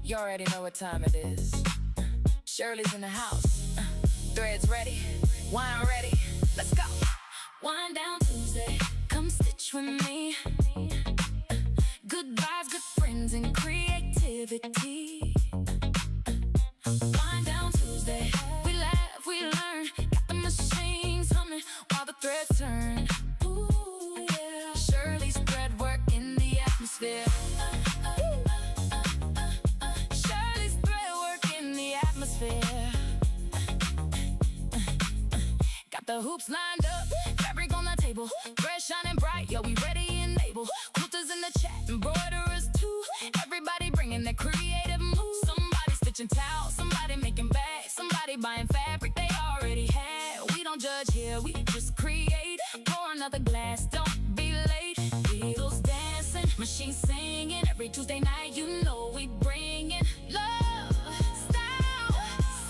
You already know what time it is. Shirley's in the house. Threads ready, wine ready. Let's go. Wind down Tuesday, come stitch with me. Good vibes, good friends, and creativity. Wind down Tuesday, we laugh, we learn. Got the machines humming while the threads turn. Ooh, yeah. Shirley's thread work in the atmosphere. Shirley's thread work in the atmosphere. Got the hoops lined up, fabric on the table, thread shining bright, yo, we ready and able. Quilters in the chat, embroiderers too. Everybody bringing their creative moves. Somebody stitching towels, somebody making bags, somebody buying fabric they already had. We don't judge here, we just create. Pour another glass, don't be late. Wheels dancing, machines singing. Every Tuesday night, you know we bringing love, style,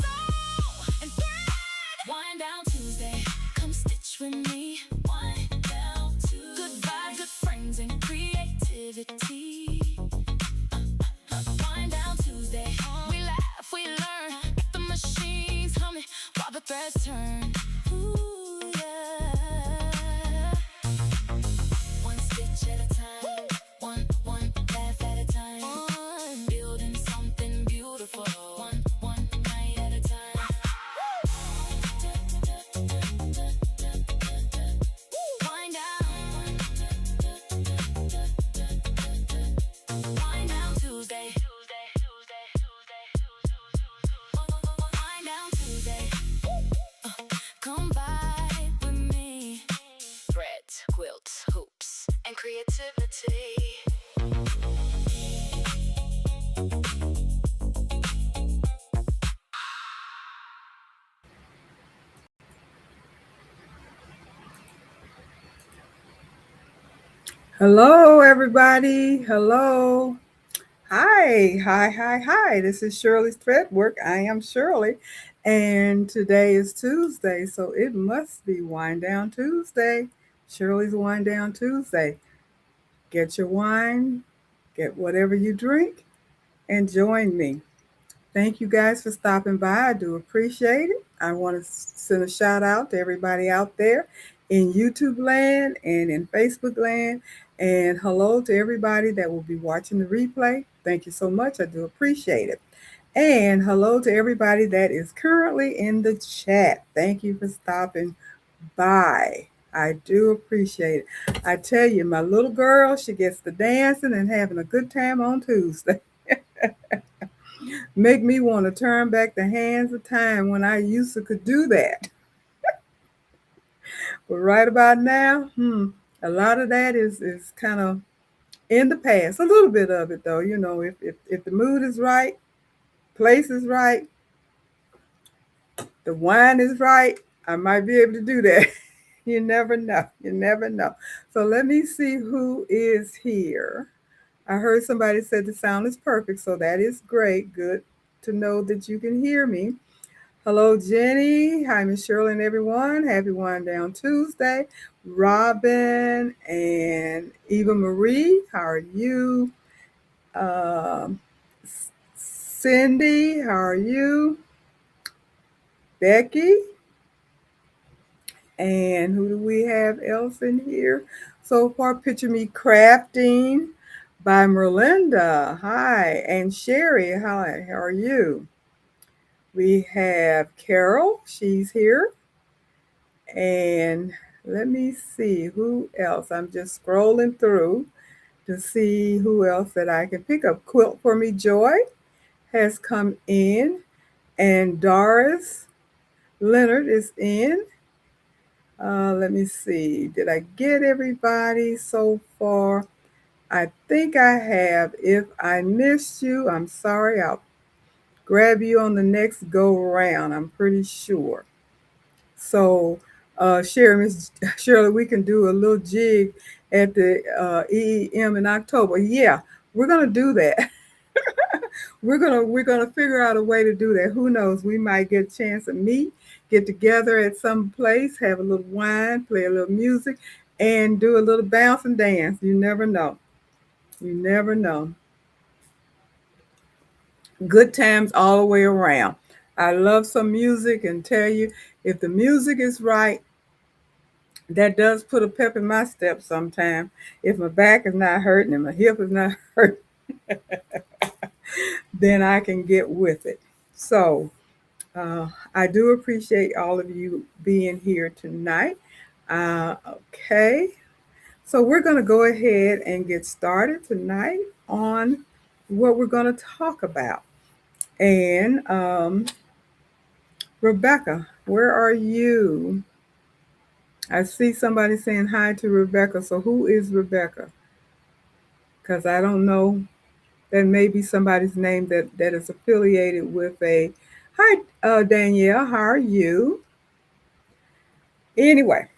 soul, and thread. Wind down Tuesday, come stitch with me. Wind down Tuesday. Good vibes, good friends, and creativity. Wind down Tuesday, we laugh, we learn. Got the machines humming while the threads turn. Ooh, yeah. One stitch at a time, one laugh at a time. Building something beautiful, one night at a time. Wind down. Wind down Tuesday. Wind down Tuesday. Come vibe with me. Threads, quilts, hoops, and creativity. Hello, everybody. Hello. Hi. This is Shirley's Thread Work. I am Shirley, and today is Tuesday, so it must be Wind Down Tuesday. Shirley's Wind Down Tuesday. Get your wine, get whatever you drink, and join me. Thank you guys for stopping by. I do appreciate it. I want to send a shout out to everybody out there in YouTube land and in Facebook land. And hello to everybody that will be watching the replay. Thank you so much. I do appreciate it. And hello to everybody that is currently in the chat. Thank you for stopping by. I do appreciate it. I tell you, my little girl, she gets to dancing and having a good time on Tuesday. Make me want to turn back the hands of time when I used to could do that. But right about now, a lot of that is kind of in the past. A little bit of it though, if the mood is right, place is right, the wine is right, I might be able to do that. You never know. You never know. So let me see who is here. I heard somebody said the sound is perfect, so that is great. Good to know that you can hear me. Hello, Jenny. Hi, Miss Shirley and everyone. Happy Wind Down Tuesday. Robin and Eva Marie, how are you? Cindy, how are you? Becky. And who do we have else in here? So far, Picture Me Crafting by Merlinda. Hi. And Sherry, hi. How are you? We have Carol. She's here. And let me see who else. I'm just scrolling through to see who else that I can pick up. Quilt for Me Joy has come in. And Doris Leonard is in. Let me see. Did I get everybody so far? I think I have. If I missed you, I'm sorry. I'll grab you on the next go around. I'm pretty sure. So, Miss Shirley, we can do a little jig at the EEM in October. Yeah, we're gonna do that. we're gonna figure out a way to do that. Who knows? We might get a chance to meet, get together at some place, have a little wine, play a little music, and do a little bounce and dance. You never know. You never know. Good times all the way around. I love some music and tell you, if the music is right, that does put a pep in my step sometimes. If my back is not hurting and my hip is not hurting, then I can get with it. So I do appreciate all of you being here tonight. Uh, okay, so we're going to go ahead and get started tonight on what we're going to talk about. And Rebecca, where are you? I see somebody saying hi to Rebecca. So who is Rebecca? Because I don't know. That may be somebody's name that is affiliated with a. Hi, Danielle. How are you? Anyway,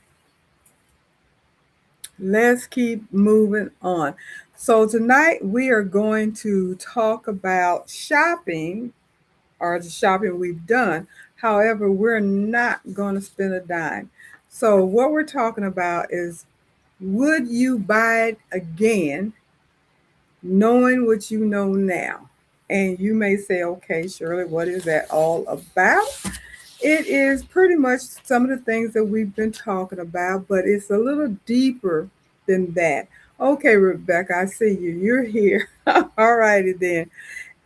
let's keep moving on. So tonight we are going to talk about shopping, or the shopping we've done. However, we're not going to spend a dime. So what we're talking about is, would you buy it again knowing what you know now? And you may say, okay, Shirley, what is that all about? It is pretty much some of the things that we've been talking about, but it's a little deeper than that. Okay, Rebecca, I see you. You're here. All righty then.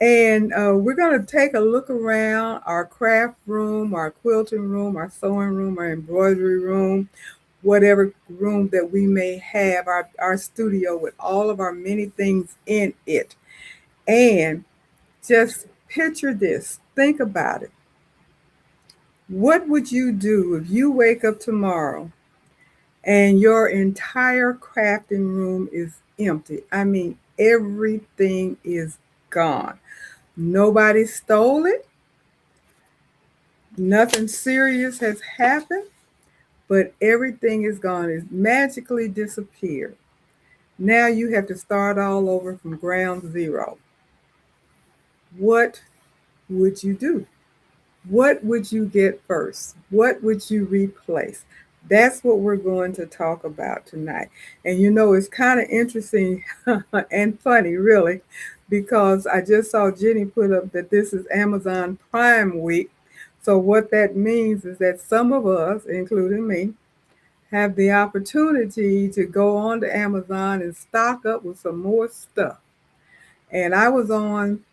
And we're going to take a look around our craft room, our quilting room, our sewing room, our embroidery room, whatever room that we may have, our studio with all of our many things in it. And just picture this. Think about it. What would you do if you wake up tomorrow and your entire crafting room is empty? I mean, everything is gone. Nobody stole it. Nothing serious has happened, but everything is gone. It's magically disappeared. Now you have to start all over from ground zero. What would you do? What would you get first? What would you replace? That's what we're going to talk about tonight. And you know, it's kind of interesting and funny, really, because I just saw Jenny put up that this is Amazon Prime Week. So, what that means is that some of us, including me, have the opportunity to go on to Amazon and stock up with some more stuff. And um,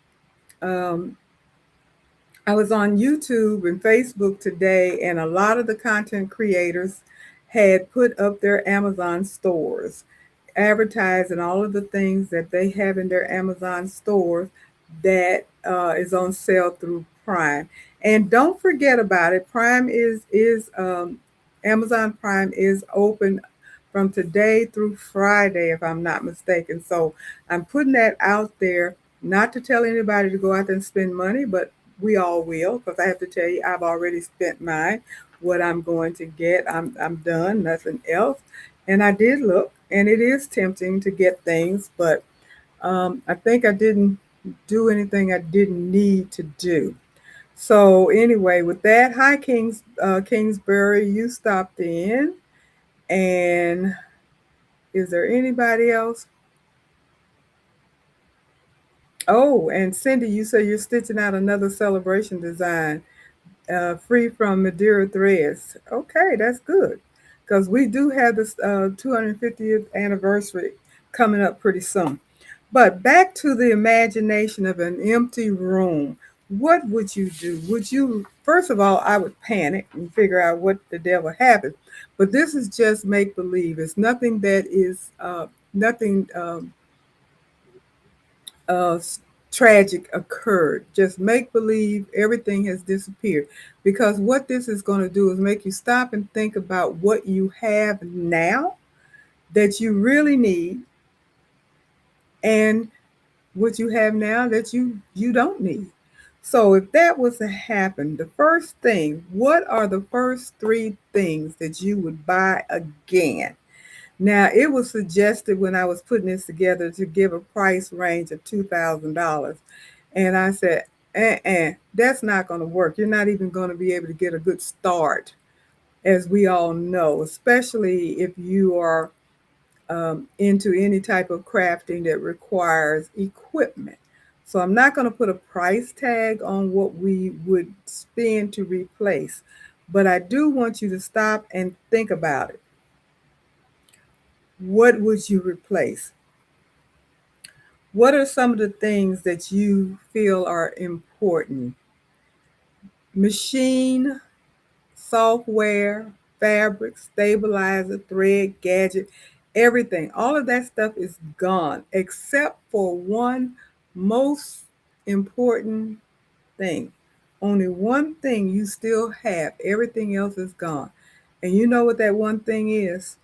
I was on YouTube and Facebook today, and a lot of the content creators had put up their Amazon stores, advertising all of the things that they have in their Amazon stores that is on sale through Prime. And don't forget about it. Amazon Prime is open from today through Friday, if I'm not mistaken. So I'm putting that out there, not to tell anybody to go out there and spend money, but we all will, because I have to tell you, I've already spent mine. What I'm going to get, I'm done, nothing else. And I did look, and it is tempting to get things, but I think I didn't do anything I didn't need to do. So anyway, with that, hi Kingsbury, you stopped in, and is there anybody else? Oh, and Cindy, you say you're stitching out another celebration design, free from Madeira threads. Okay, that's good, because we do have this 250th anniversary coming up pretty soon. But back to the imagination of an empty room. What would you do? Would you, first of all, I would panic and figure out what the devil happened. But this is just make believe. It's nothing that is nothing uh, tragic occurred. Just make believe everything has disappeared. Because what this is going to do is make you stop and think about what you have now that you really need, and what you have now that you don't need. So if that was to happen, the first thing, what are the first three things that you would buy again? Now, it was suggested when I was putting this together to give a price range of $2,000. And I said, that's not going to work. You're not even going to be able to get a good start, as we all know, especially if you are into any type of crafting that requires equipment. So I'm not going to put a price tag on what we would spend to replace, but I do want you to stop and think about it. What would you replace? What are some of the things that you feel are important? Machine, software, fabric, stabilizer, thread, gadget, everything. All of that stuff is gone except for one most important thing. Only one thing you still have, everything else is gone. And you know what that one thing is?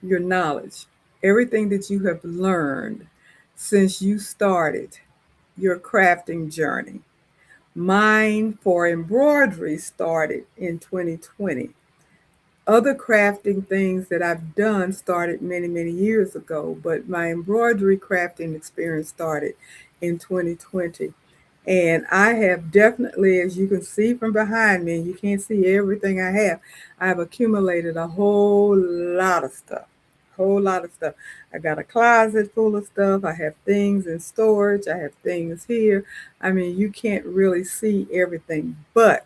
Your knowledge. Everything that you have learned since you started your crafting journey. Mine for embroidery started in 2020. Other crafting things that I've done started many, many years ago, but my embroidery crafting experience started in 2020. And I have definitely, as you can see from behind me, you can't see everything I have. I've accumulated a whole lot of stuff. Whole lot of stuff. I got a closet full of stuff. I have things in storage. I have things here. I mean, you can't really see everything. But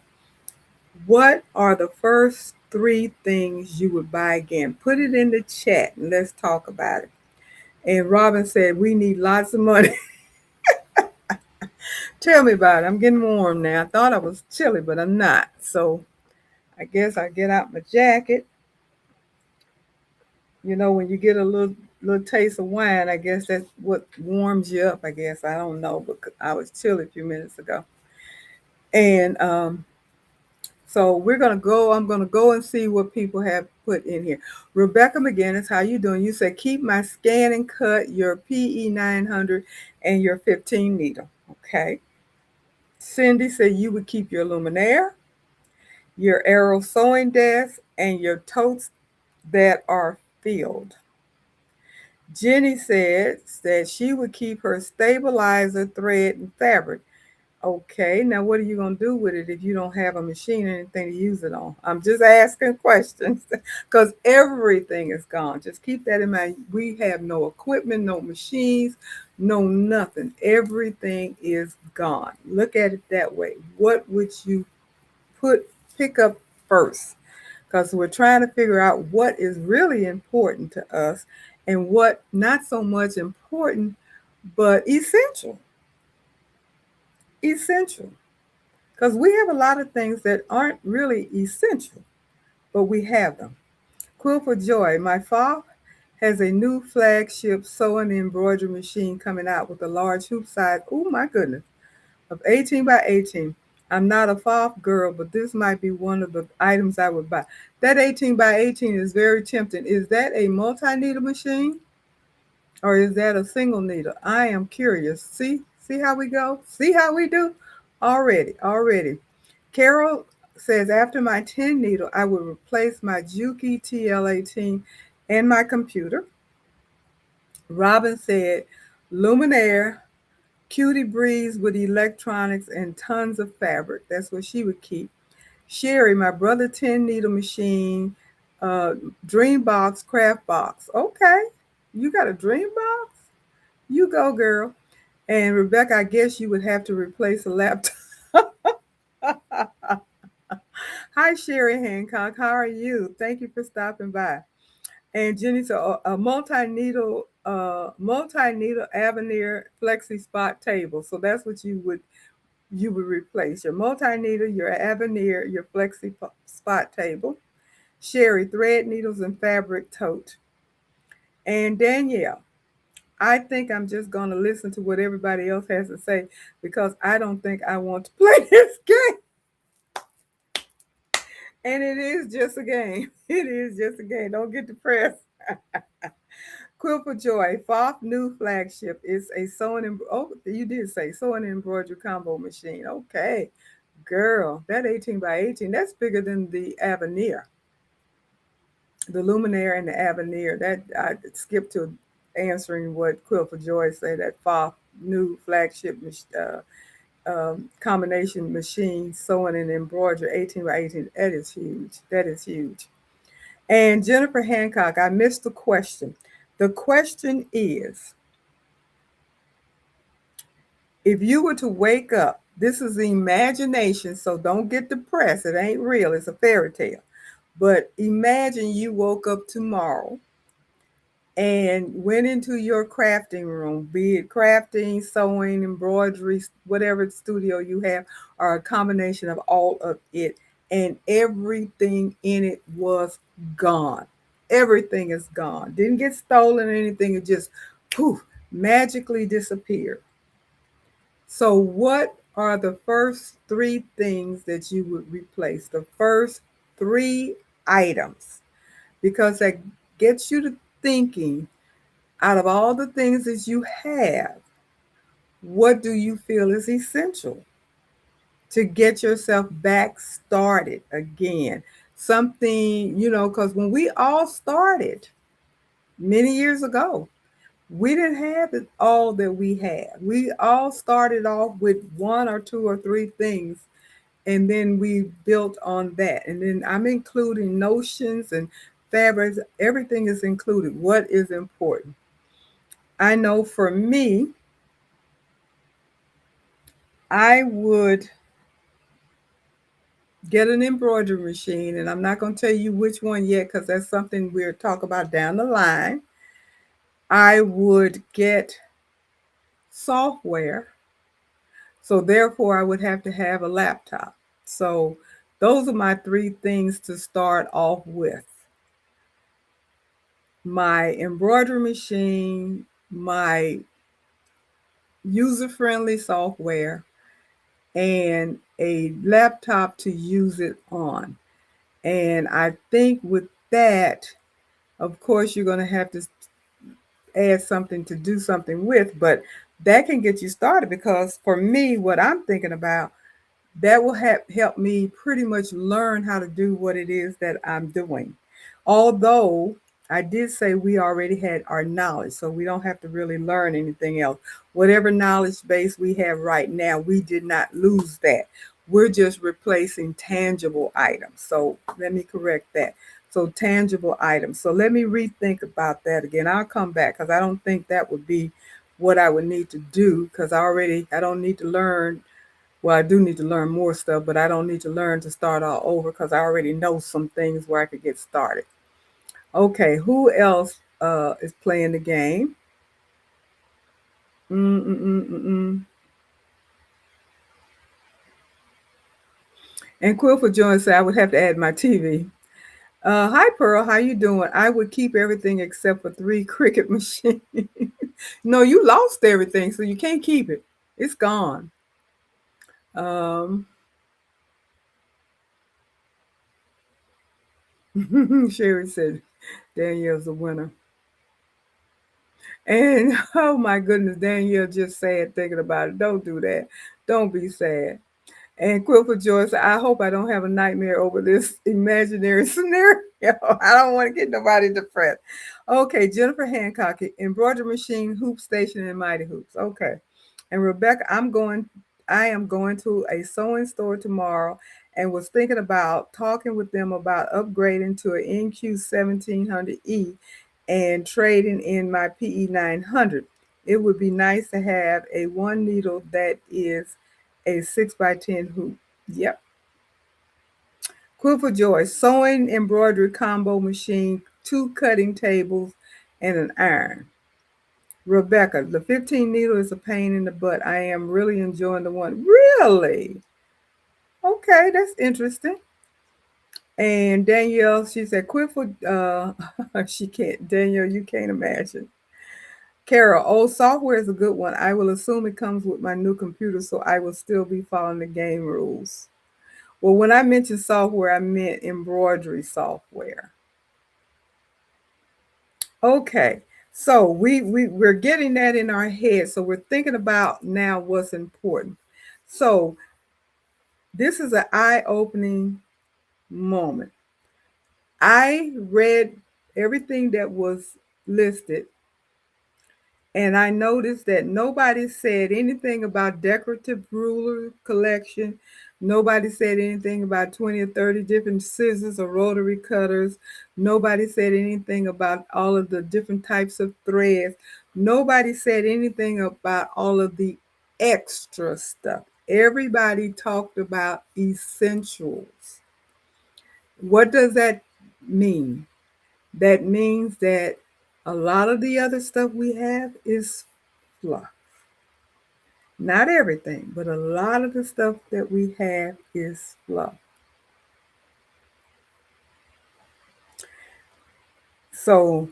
what are the first three things you would buy again? Put it in the chat and let's talk about it. And Robin said, we need lots of money. Tell me about it. I'm getting warm now. I thought I was chilly, but I'm not. So I guess I get out my jacket. You know, when you get a little taste of wine, I guess that's what warms you up. I guess I don't know, but I was chilly a few minutes ago. And so we're gonna go. I'm gonna go and see what people have put in here. Rebecca McGinnis, how you doing? You said keep my scan and cut, your PE 900, and your 15 needle. Okay. Cindy said you would keep your luminaire, your arrow sewing desk, and your totes that are filled. Jenny said that she would keep her stabilizer, thread, and fabric. Okay, now what are you going to do with it if you don't have a machine or anything to use it on? I'm just asking questions because everything is gone. Just keep that in mind. We have no equipment, no machines, no nothing. Everything is gone. Look at it that way. What would you put pick up first? Because we're trying to figure out what is really important to us and what not so much important but essential. Essential. Because we have a lot of things that aren't really essential, but we have them. Quill for Joy, my FOF has a new flagship sewing and embroidery machine coming out with a large hoop size, oh my goodness, of 18 by 18. I'm not a FOF girl, but this might be one of the items I would buy. That 18 by 18 is very tempting. Is that a multi-needle machine or is that a single needle? I am curious. See how we go? See how we do? Already. Carol says, after my 10 needle, I will replace my Juki TL18 and my computer. Robin said, Luminaire, Cutie Breeze with electronics and tons of fabric. That's what she would keep. Sherry, my brother 10 needle machine, dream box, craft box. Okay. You got a dream box? You go, girl. And Rebecca, I guess you would have to replace a laptop. Hi, Sherry Hancock. How are you? Thank you for stopping by. And Jenny said a multi-needle Avenir flexi spot table. So that's what you would replace your multi-needle, your Avenir, your flexi spot table. Sherry, thread needles and fabric tote. And Danielle, I think I'm just going to listen to what everybody else has to say because I don't think I want to play this game. And it is just a game. It is just a game. Don't get depressed. Quill for Joy, FOF new flagship is a oh, you did say sewing and embroidery combo machine. Okay, girl, that 18 by 18, that's bigger than the Avenir, the Luminaire and the Avenir. That I skipped to answering what Quill for Joy said, that FOF new flagship combination machine, sewing and embroidery 18 by 18. That is huge. That is huge. And Jennifer Hancock, I missed the question. The question is, If you were to wake up, this is the imagination, so don't get depressed. It ain't real, it's a fairy tale. But imagine you woke up tomorrow and went into your crafting room, be it crafting, sewing, embroidery, whatever studio you have, or a combination of all of it, and everything in it was gone. Everything is gone. Didn't get stolen or anything, it just poof, magically disappeared. So, what are the first three things that you would replace? The first three items, because that gets you to thinking out of all the things that you have, what do you feel is essential to get yourself back started again? Something, because when we all started many years ago, we didn't have it all that we had. We all started off with one or two or three things, and then we built on that. And then I'm including notions and fabrics, everything is included. What is important? I know for me, I would get an embroidery machine, and I'm not going to tell you which one yet because that's something we'll talk about down the line. I would get software, so therefore I would have to have a laptop. So those are my three things to start off with: my embroidery machine, my user friendly software, and a laptop to use it on. And I think with that, of course, you're going to have to add something to do something with, but that can get you started because for me, what I'm thinking about, that will help me pretty much learn how to do what it is that I'm doing. Although I did say we already had our knowledge, so we don't have to really learn anything else. Whatever knowledge base we have right now, we did not lose that. We're just replacing tangible items. So let me correct that. So tangible items. So let me rethink about that again. I'll come back because I don't think that would be what I would need to do because I don't need to learn. Well, I do need to learn more stuff, but I don't need to learn to start all over because I already know some things where I could get started. Okay, who else is playing the game? Mm-mm-mm-mm. And Quill for Joy said I would have to add my TV. Hi Pearl, how you doing? I would keep everything except for three cricket machines. No, you lost everything, so you can't keep it. It's gone. Um, Sherry said Danielle's a winner. And oh my goodness, Danielle just sad thinking about it. Don't do that. Don't be sad. And Quilper Joyce, I hope I don't have a nightmare over this imaginary scenario. I don't want to get nobody depressed. Okay, Jennifer Hancock, embroidery machine, hoop station, and mighty hoops. Okay. And Rebecca, I am going to a sewing store tomorrow and was thinking about talking with them about upgrading to an NQ 1700E and trading in my PE 900. It would be nice to have a one needle that is a 6x10 hoop. Yep. Quill for Joy, sewing embroidery combo machine, two cutting tables, and an iron. Rebecca, the 15 needle is a pain in the butt. I am really enjoying the one. Really? Okay, that's interesting. And Danielle, she said, quit for, she can't. Danielle, you can't imagine. Carol, oh, software is a good one. I will assume it comes with my new computer, so I will still be following the game rules. Well, when I mentioned software, I meant embroidery software. Okay, so we're getting that in our head. So we're thinking about now what's important. So this is an eye-opening moment. I read everything that was listed, and I noticed that nobody said anything about decorative ruler collection. Nobody said anything about 20 or 30 different scissors or rotary cutters. Nobody said anything about all of the different types of threads. Nobody said anything about all of the extra stuff. Everybody talked about essentials. What does that mean? That means that a lot of the other stuff we have is fluff. Not everything, but a lot of the stuff that we have is fluff. So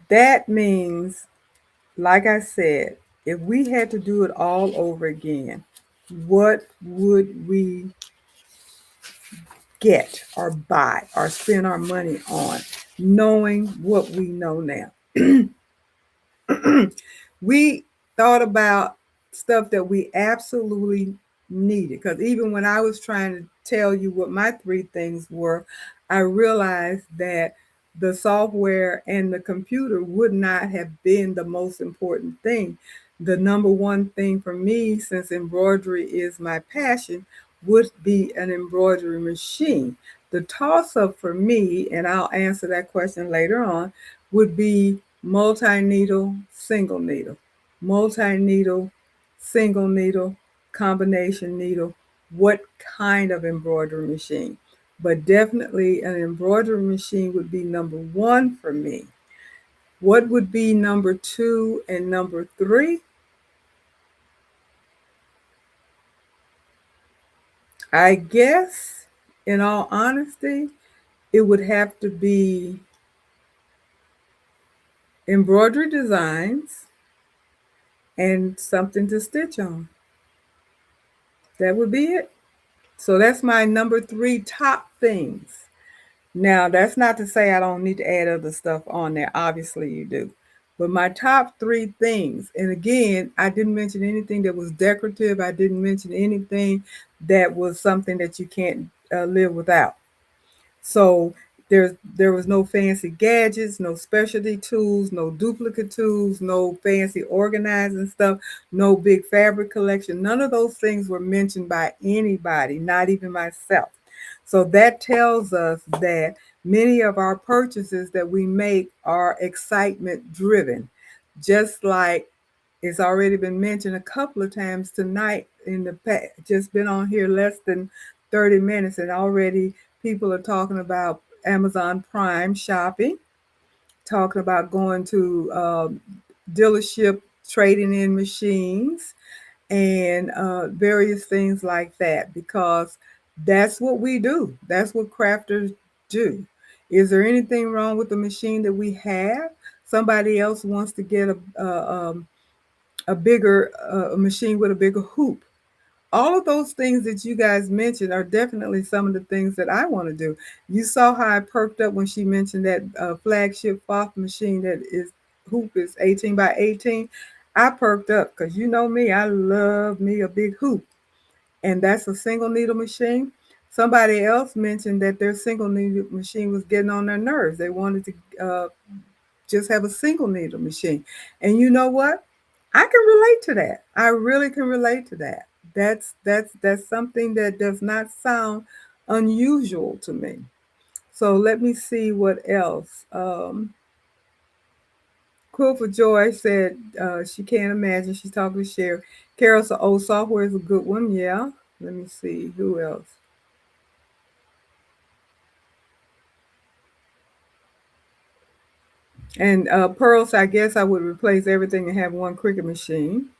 that means, like I said, if we had to do it all over again, what would we get or buy or spend our money on, knowing what we know now? We thought about stuff that we absolutely needed. Because even when I was trying to tell you what my three things were, I realized that the software and the computer would not have been the most important thing. The number one thing for me, since embroidery is my passion, would be an embroidery machine. The toss up for me, and I'll answer that question later on, would be multi-needle, single needle, multi-needle, single needle, combination needle, what kind of embroidery machine. But definitely an embroidery machine would be number one for me. What would be number two and number three? I guess, in all honesty, it would have to be embroidery designs and something to stitch on. That would be it. So that's my number three top things. Now, that's not to say I don't need to add other stuff on there. Obviously, you do. But my top three things, and again, I didn't mention anything that was decorative. I didn't mention anything that was something that you can't live without. So there was no fancy gadgets, no specialty tools, no duplicate tools, no fancy organizing stuff, no big fabric collection. None of those things were mentioned by anybody, not even myself. So that tells us that many of our purchases that we make are excitement driven, just like it's already been mentioned a couple of times tonight in the past, just been on here less than 30 minutes, and already people are talking about Amazon Prime shopping, talking about going to dealership trading in machines and various things like that, because that's what we do. That's what crafters do. Is there anything wrong with the machine that we have? Somebody else wants to get a bigger machine with a bigger hoop. All of those things that you guys mentioned are definitely some of the things that I want to do. You saw how I perked up when she mentioned that flagship Foth machine that is hoop is 18 by 18. I perked up because you know me, I love me a big hoop, and that's a single needle machine. Somebody else mentioned that their single needle machine was getting on their nerves. They wanted to just have a single needle machine. And you know what? I can relate to that. I really can relate to that. That's something that does not sound unusual to me. So let me see what else. Cool for Joy said she can't imagine. She's talking to Sherry. Carol said, "Oh, software is a good one." Yeah. Let me see who else. And Pearl said, "I guess I would replace everything and have one Cricut machine."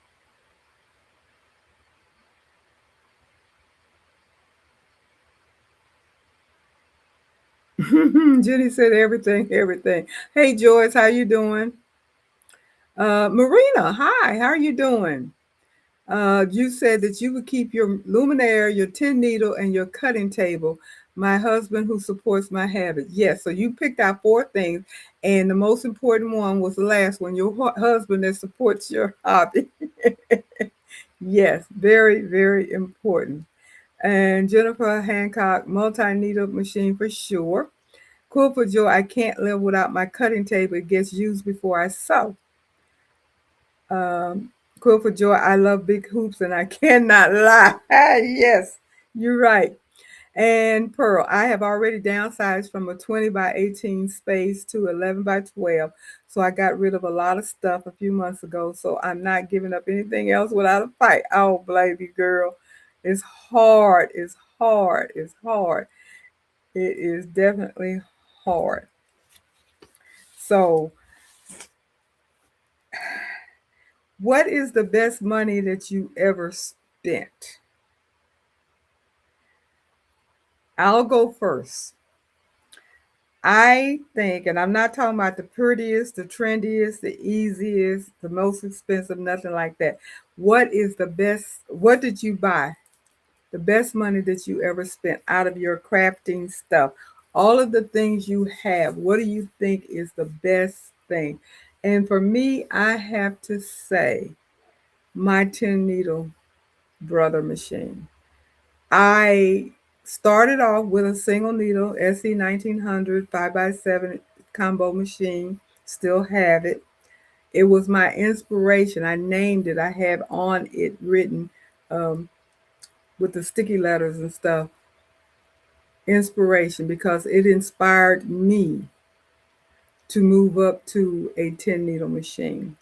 Jenny said everything, everything. Hey Joyce, how you doing? Marina, hi, how are you doing? You said that you would keep your luminaire, your tin needle, and your cutting table. My husband who supports my habit. Yes, so you picked out four things, and the most important one was the last one, your husband that supports your hobby. Yes, very, very important. And Jennifer Hancock, multi-needle machine for sure. Cool for Joe, I can't live without my cutting table. It gets used before I sew. Cool for Joy, I love big hoops and I cannot lie. Yes, you're right. And Pearl, I have already downsized from a 20 by 18 space to 11 by 12. So I got rid of a lot of stuff a few months ago. So I'm not giving up anything else without a fight. Oh, baby girl. It's hard. It's hard. It's hard. It is definitely hard. So, what is the best money that you ever spent? I'll go first. I think, and I'm not talking about the prettiest, the trendiest, the easiest, the most expensive, nothing like that. What is the best? What did you buy? The best money that you ever spent out of your crafting stuff? All of the things you have, what do you think is the best thing? And for me, I have to say my 10 needle brother machine. I started off with a single needle SE 1900 5x7 combo machine. Still have it. It was my inspiration. I named it. I have on it written um, with the sticky letters and stuff. Inspiration, because it inspired me to move up to a 10 needle machine.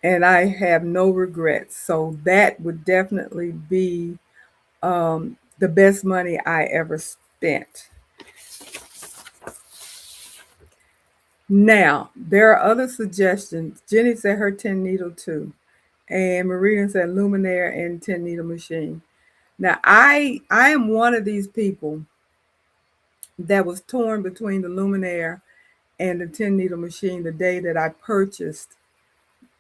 And I have no regrets. So that would definitely be the best money I ever spent. Now, there are other suggestions. Jenny said her 10 needle too. And Maria said luminaire and 10 needle machine. Now, I am one of these people that was torn between the luminaire and the 10 needle machine the day that I purchased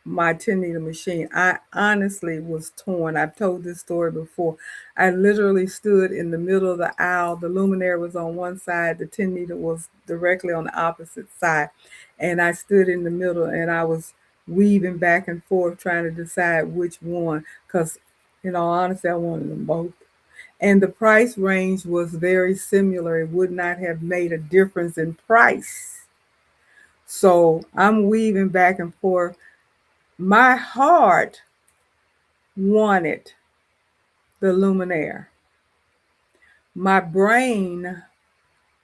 my 10 needle machine. I honestly was torn. I've told this story before. I literally stood in the middle of the aisle. The luminaire was on one side, the 10 needle was directly on the opposite side. And I stood in the middle and I was weaving back and forth trying to decide which one, because, in all honesty, I wanted them both. And the price range was very similar. It would not have made a difference in price. So I'm weaving back and forth. My heart wanted the luminaire. My brain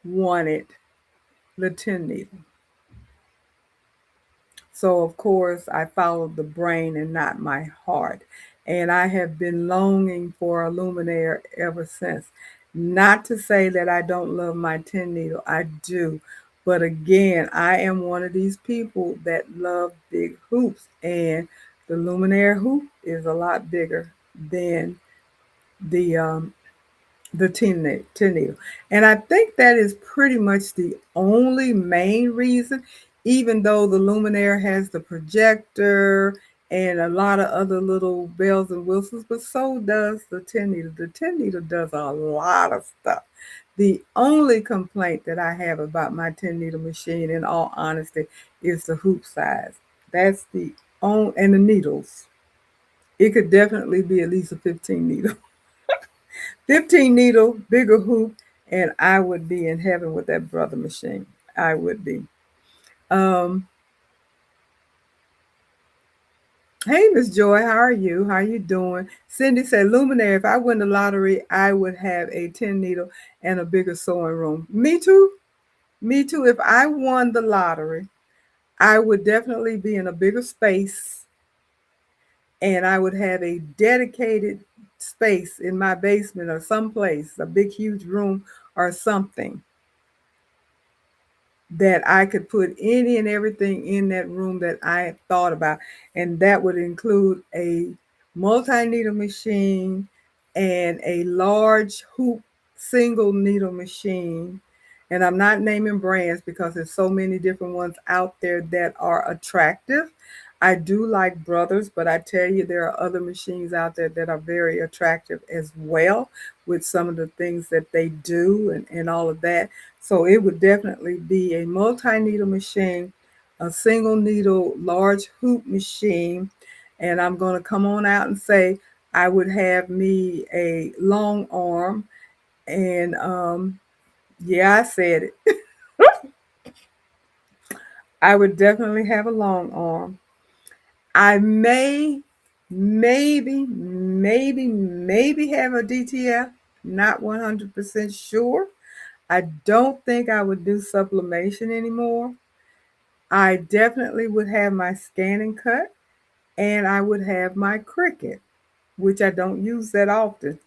wanted the 10 needle. So, of course, I followed the brain and not my heart. And I have been longing for a luminaire ever since. Not to say that I don't love my 10 needle, I do. But again, I am one of these people that love big hoops. And the luminaire hoop is a lot bigger than the um, the 10 needle. And I think that is pretty much the only main reason, even though the luminaire has the projector and a lot of other little bells and whistles, but so does the 10 needle. The 10 needle does a lot of stuff. The only complaint that I have about my 10 needle machine, in all honesty, is the hoop size. That's the only, and the needles. It could definitely be at least a 15 needle. 15 needle, bigger hoop, and I would be in heaven with that brother machine. I would be. Um, hey, Miss Joy, how are you? How are you doing? Cindy said, Luminaire, if I win the lottery, I would have a 10 needle and a bigger sewing room. Me too. Me too. If I won the lottery, I would definitely be in a bigger space and I would have a dedicated space in my basement or someplace, a big, huge room or something that I could put any and everything in that room that I thought about. And that would include a multi-needle machine and a large hoop single needle machine. And I'm not naming brands because there's so many different ones out there that are attractive. I do like Brothers, but I tell you, there are other machines out there that are very attractive as well with some of the things that they do and all of that. So it would definitely be a multi-needle machine, a single needle large hoop machine, and I'm going to come on out and say I would have me a long arm, and yeah, I said it. I would definitely have a long arm. I may, maybe have a DTF. Not 100% sure. I don't think I would do sublimation anymore. I definitely would have my scan and cut, and I would have my Cricut, which I don't use that often.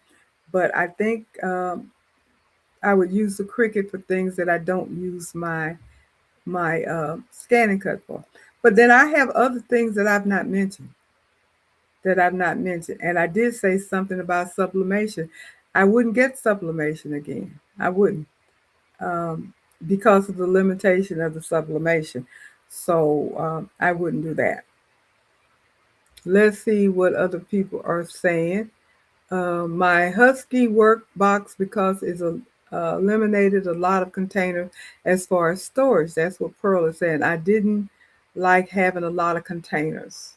But I think I would use the Cricut for things that I don't use my scan and cut for. But then I have other things that I've not mentioned. And I did say something about sublimation. I wouldn't get sublimation again. I wouldn't, um, because of the limitation of the sublimation. So I wouldn't do that. Let's see what other people are saying. My Husky workbox, because it's eliminated a lot of containers as far as storage. That's what Pearl is saying. I didn't like having a lot of containers.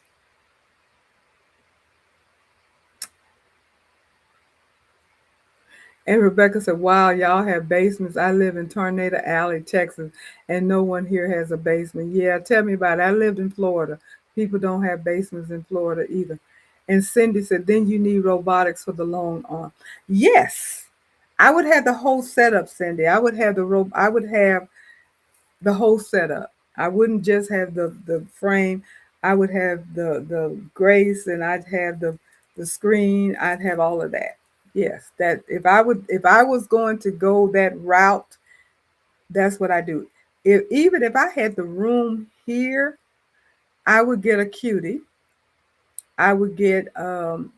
And Rebecca said, wow, y'all have basements. I live in Tornado Alley, Texas, and no one here has a basement. Yeah, tell me about it. I lived in Florida. People don't have basements in Florida either. And Cindy said, then you need robotics for the long arm. Yes, I would have the whole setup, Cindy. I would have the whole setup. I wouldn't just have the frame. I would have the grace, and I'd have the screen. I'd have all of that. Yes, that if I was going to go that route, that's what I do. Even if I had the room here, I would get a cutie. I would get oh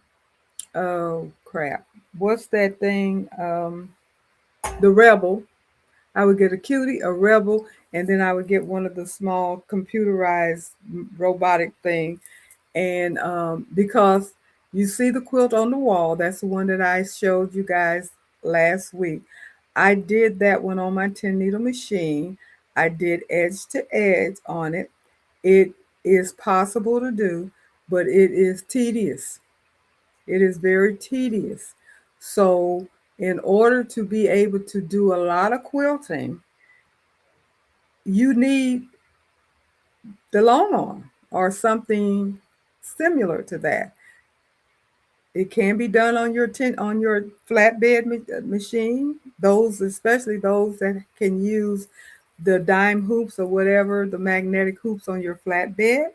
crap. What's that thing? The Rebel. I would get a cutie, a Rebel, and then I would get one of the small computerized robotic thing. And because you see the quilt on the wall, that's the one that I showed you guys last week. I did that one on my 10 needle machine. I did edge to edge on it. It is possible to do, but it is tedious. It is very tedious. So, in order to be able to do a lot of quilting, you need the long arm or something similar to that. It can be done on your flatbed machine. Those, especially those that can use the dime hoops or whatever, the magnetic hoops on your flatbed,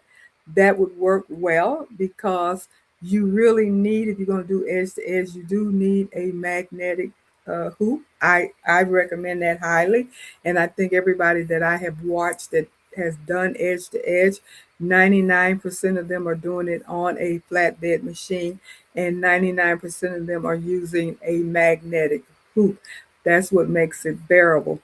that would work well because you really need, if you're going to do edge to edge, you do need a magnetic hoop. I recommend that highly, and I think everybody that I have watched that has done edge to edge, 99% of them are doing it on a flatbed machine, and 99% of them are using a magnetic hoop. That's what makes it bearable.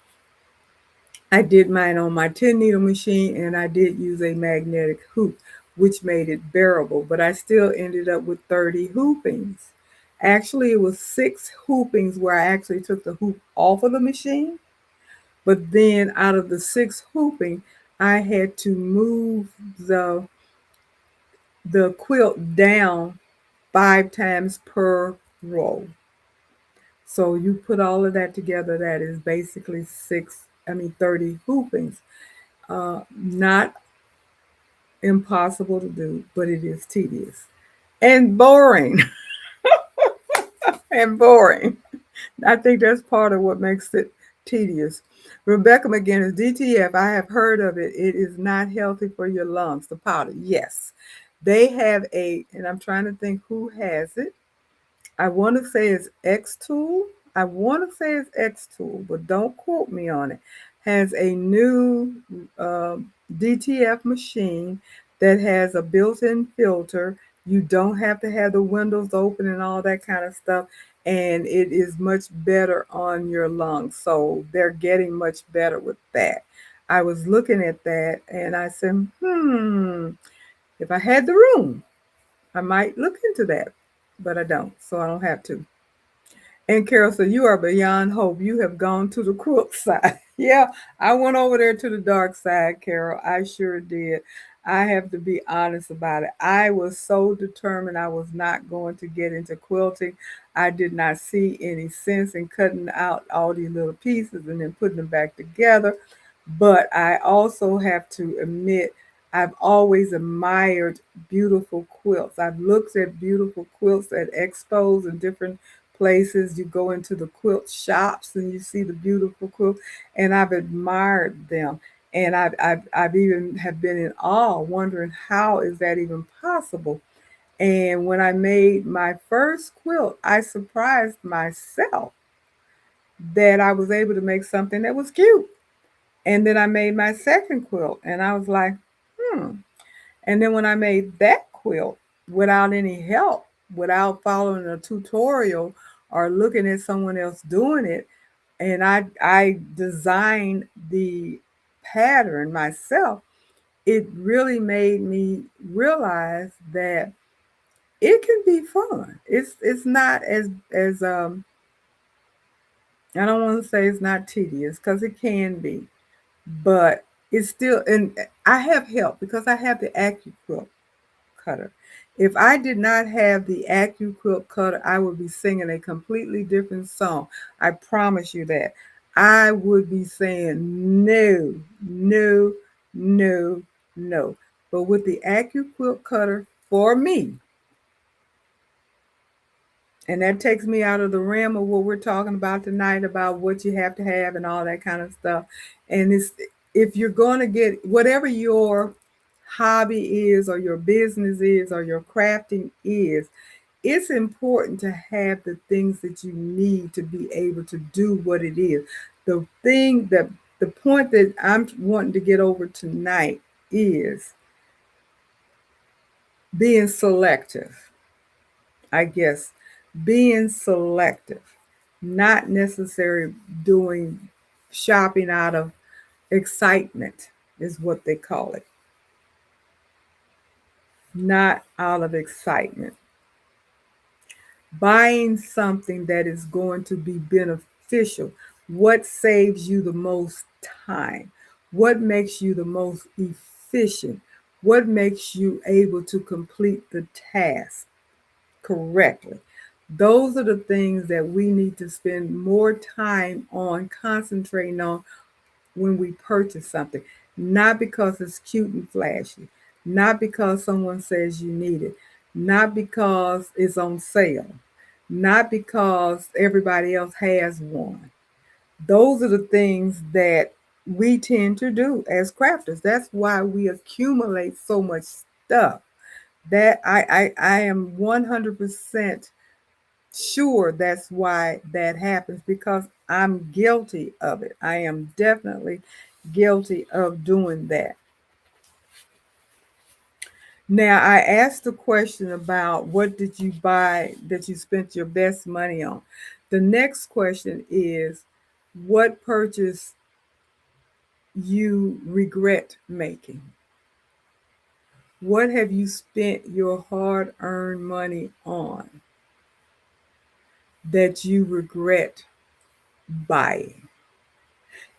I did mine on my 10 needle machine, and I did use a magnetic hoop, which made it bearable, but I still ended up with 30 hoopings. Actually, it was 6 hoopings where I actually took the hoop off of the machine, but then out of the 6 hooping, I had to move the quilt down 5 times per row. So you put all of that together, that is basically 30 hoopings. Not impossible to do, but it is tedious and boring. And boring. I think that's part of what makes it tedious. Rebecca McGinnis, DTF, I have heard of it. It is not healthy for your lungs, the powder. Yes. They have and I'm trying to think who has it. I want to say it's X Tool. I want to say it's X Tool, but don't quote me on it. Has a new DTF machine that has a built-in filter. You don't have to have the windows open and all that kind of stuff. And it is much better on your lungs. So they're getting much better with that. I was looking at that and I said, if I had the room, I might look into that, but I don't, so I don't have to. And Carol said, you are beyond hope. You have gone to the crook side. Yeah, I went over there to the dark side, Carol. I sure did. I have to be honest about it. I was so determined I was not going to get into quilting. I did not see any sense in cutting out all these little pieces and then putting them back together. But I also have to admit, I've always admired beautiful quilts. I've looked at beautiful quilts at expos and different places, you go into the quilt shops and you see the beautiful quilts, and I've admired them. And I've even have been in awe, wondering how is that even possible. And when I made my first quilt, I surprised myself that I was able to make something that was cute. And then I made my second quilt, and I was like, hmm. And then when I made that quilt without any help, without following a tutorial or looking at someone else doing it, and I designed the pattern myself, it really made me realize that it can be fun. It's not as I don't want to say it's not tedious because it can be, but it's still, and I have help because I have the AccuQuilt cutter. If I did not have the AccuQuilt cutter, I would be singing a completely different song. I promise you that. I would be saying no, no, no, no. But with the AccuQuilt cutter for me, and that takes me out of the realm of what we're talking about tonight about what you have to have and all that kind of stuff. And it's, if you're going to get whatever your hobby is or your business is or your crafting is, it's important to have the things that you need to be able to do what it is. The thing that the point that I'm wanting to get over tonight is being selective, I guess, being selective, not necessarily doing shopping out of excitement, is what they call it, not out of excitement. Buying something that is going to be beneficial. What saves you the most time? What makes you the most efficient? What makes you able to complete the task correctly? Those are the things that we need to spend more time on concentrating on when we purchase something. Not because it's cute and flashy, not because someone says you need it, not because it's on sale, not because everybody else has one. Those are the things that we tend to do as crafters. That's why we accumulate so much stuff. That I am 100% sure that's why that happens, because I'm guilty of it. I am definitely guilty of doing that. Now, I asked the question about what did you buy that you spent your best money on. The next question is what purchase you regret making? What have you spent your hard earned money on that you regret buying?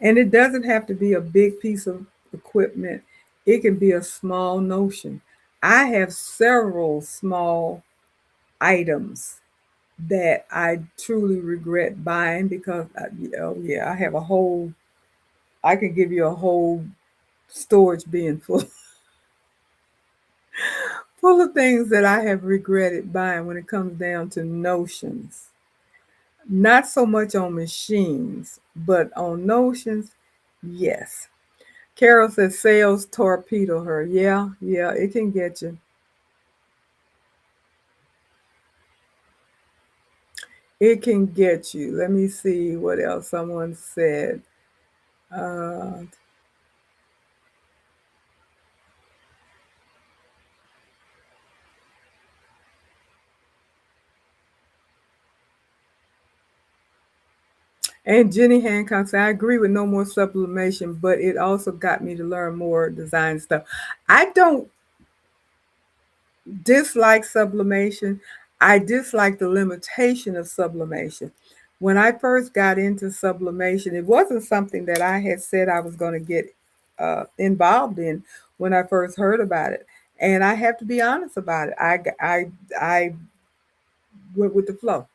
And it doesn't have to be a big piece of equipment, it can be a small notion. I have several small items that I truly regret buying because, yeah, I have a whole, I can give you a whole storage being full, full of things that I have regretted buying when it comes down to notions. Not so much on machines, but on notions, yes. Carol says sales torpedo her. Yeah, yeah, it can get you. It can get you. Let me see what else someone said. Uh, and Jenny Hancock said, I agree with no more sublimation, but it also got me to learn more design stuff. I don't dislike sublimation. I dislike the limitation of sublimation. When I first got into sublimation, it wasn't something that I had said I was going to get involved in when I first heard about it. And I have to be honest about it. I went with the flow.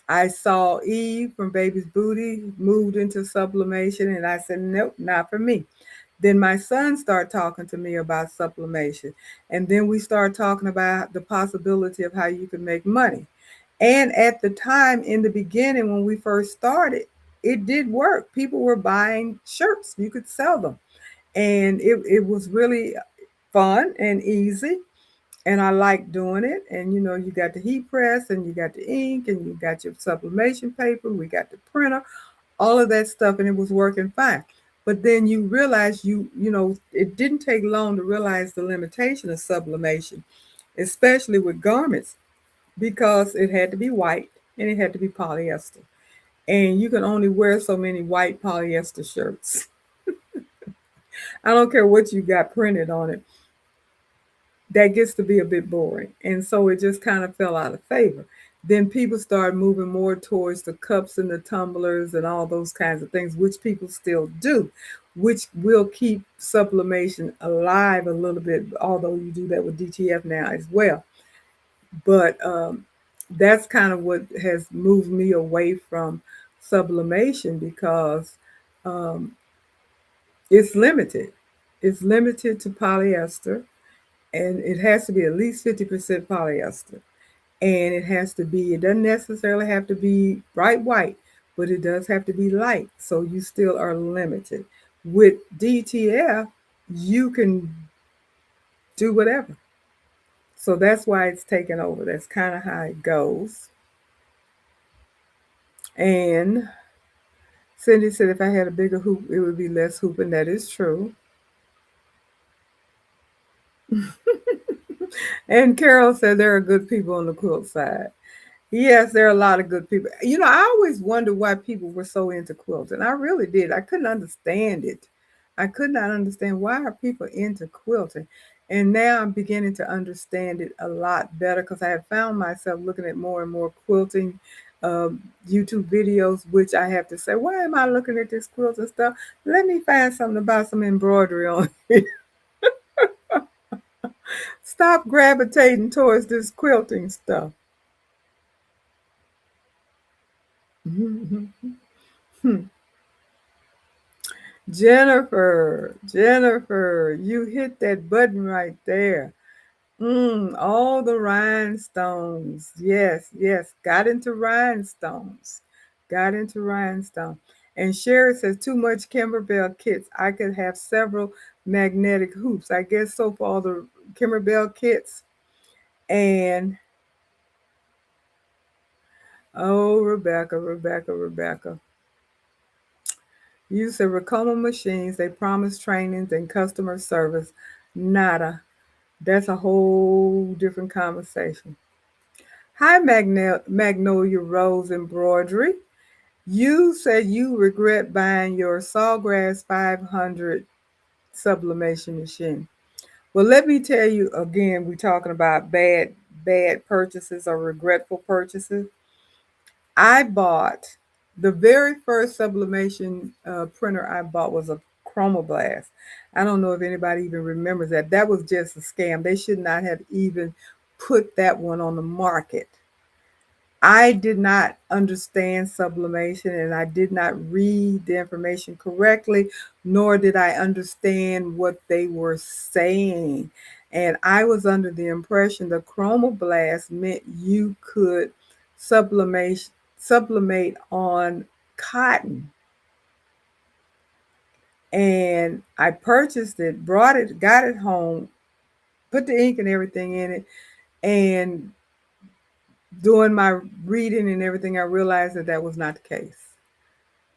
I saw Eve from Baby's Booty moved into sublimation, and I said, nope, not for me. Then my son started talking to me about sublimation. And then we started talking about the possibility of how you can make money. And at the time, in the beginning, when we first started, it did work. People were buying shirts, you could sell them. And it was really fun and easy. And I like doing it. And you got the heat press and you got the ink and you got your sublimation paper, we got the printer, all of that stuff, and it was working fine. But then you realize it didn't take long to realize the limitation of sublimation, especially with garments, because it had to be white and it had to be polyester. And you can only wear so many white polyester shirts. I don't care what you got printed on it. That gets to be a bit boring. And so it just kind of fell out of favor. Then people started moving more towards the cups and the tumblers and all those kinds of things, which people still do, which will keep sublimation alive a little bit, although you do that with DTF now as well. But that's kind of what has moved me away from sublimation, because um, it's limited. It's limited to polyester, and it has to be at least 50% polyester. And it doesn't necessarily have to be bright white, but it does have to be light. So you still are limited. With DTF, you can do whatever. So that's why it's taken over. That's kind of how it goes. And Cindy said if I had a bigger hoop, it would be less hoop, and that is true. And Carol said there are good people on the quilt side. Yes, there are a lot of good people. I always wondered why people were so into quilting. I really did. I couldn't understand it. I could not understand why are people into quilting. And now I'm beginning to understand it a lot better, because I have found myself looking at more and more quilting um, YouTube videos, which I have to say, why am I looking at this quilting stuff? Let me find something about some embroidery on it. Stop gravitating towards this quilting stuff. Jennifer, you hit that button right there. All the rhinestones. Yes, yes. Got into rhinestones. Got into rhinestone. And Sherry says, too much Kimberbell kits. I could have several magnetic hoops. I guess so for all the Kimberbell kits. And, oh, Rebecca. You said Racoma machines, they promise trainings and customer service. Nada. That's a whole different conversation. Hi, Magnolia Rose Embroidery. You said you regret buying your Sawgrass 500 sublimation machine. Well, let me tell you again, we're talking about bad purchases or regretful purchases. I bought the very first sublimation printer I bought was a Chromoblast. I don't know if anybody even remembers that. That was just a scam. They should not have even put that one on the market. I did not understand sublimation, and I did not read the information correctly, nor did I understand what they were saying. And I was under the impression the chromoblast meant you could sublimate on cotton. And I purchased it, brought it, got it home, put the ink and everything in it, and doing my reading and everything, I realized that that was not the case.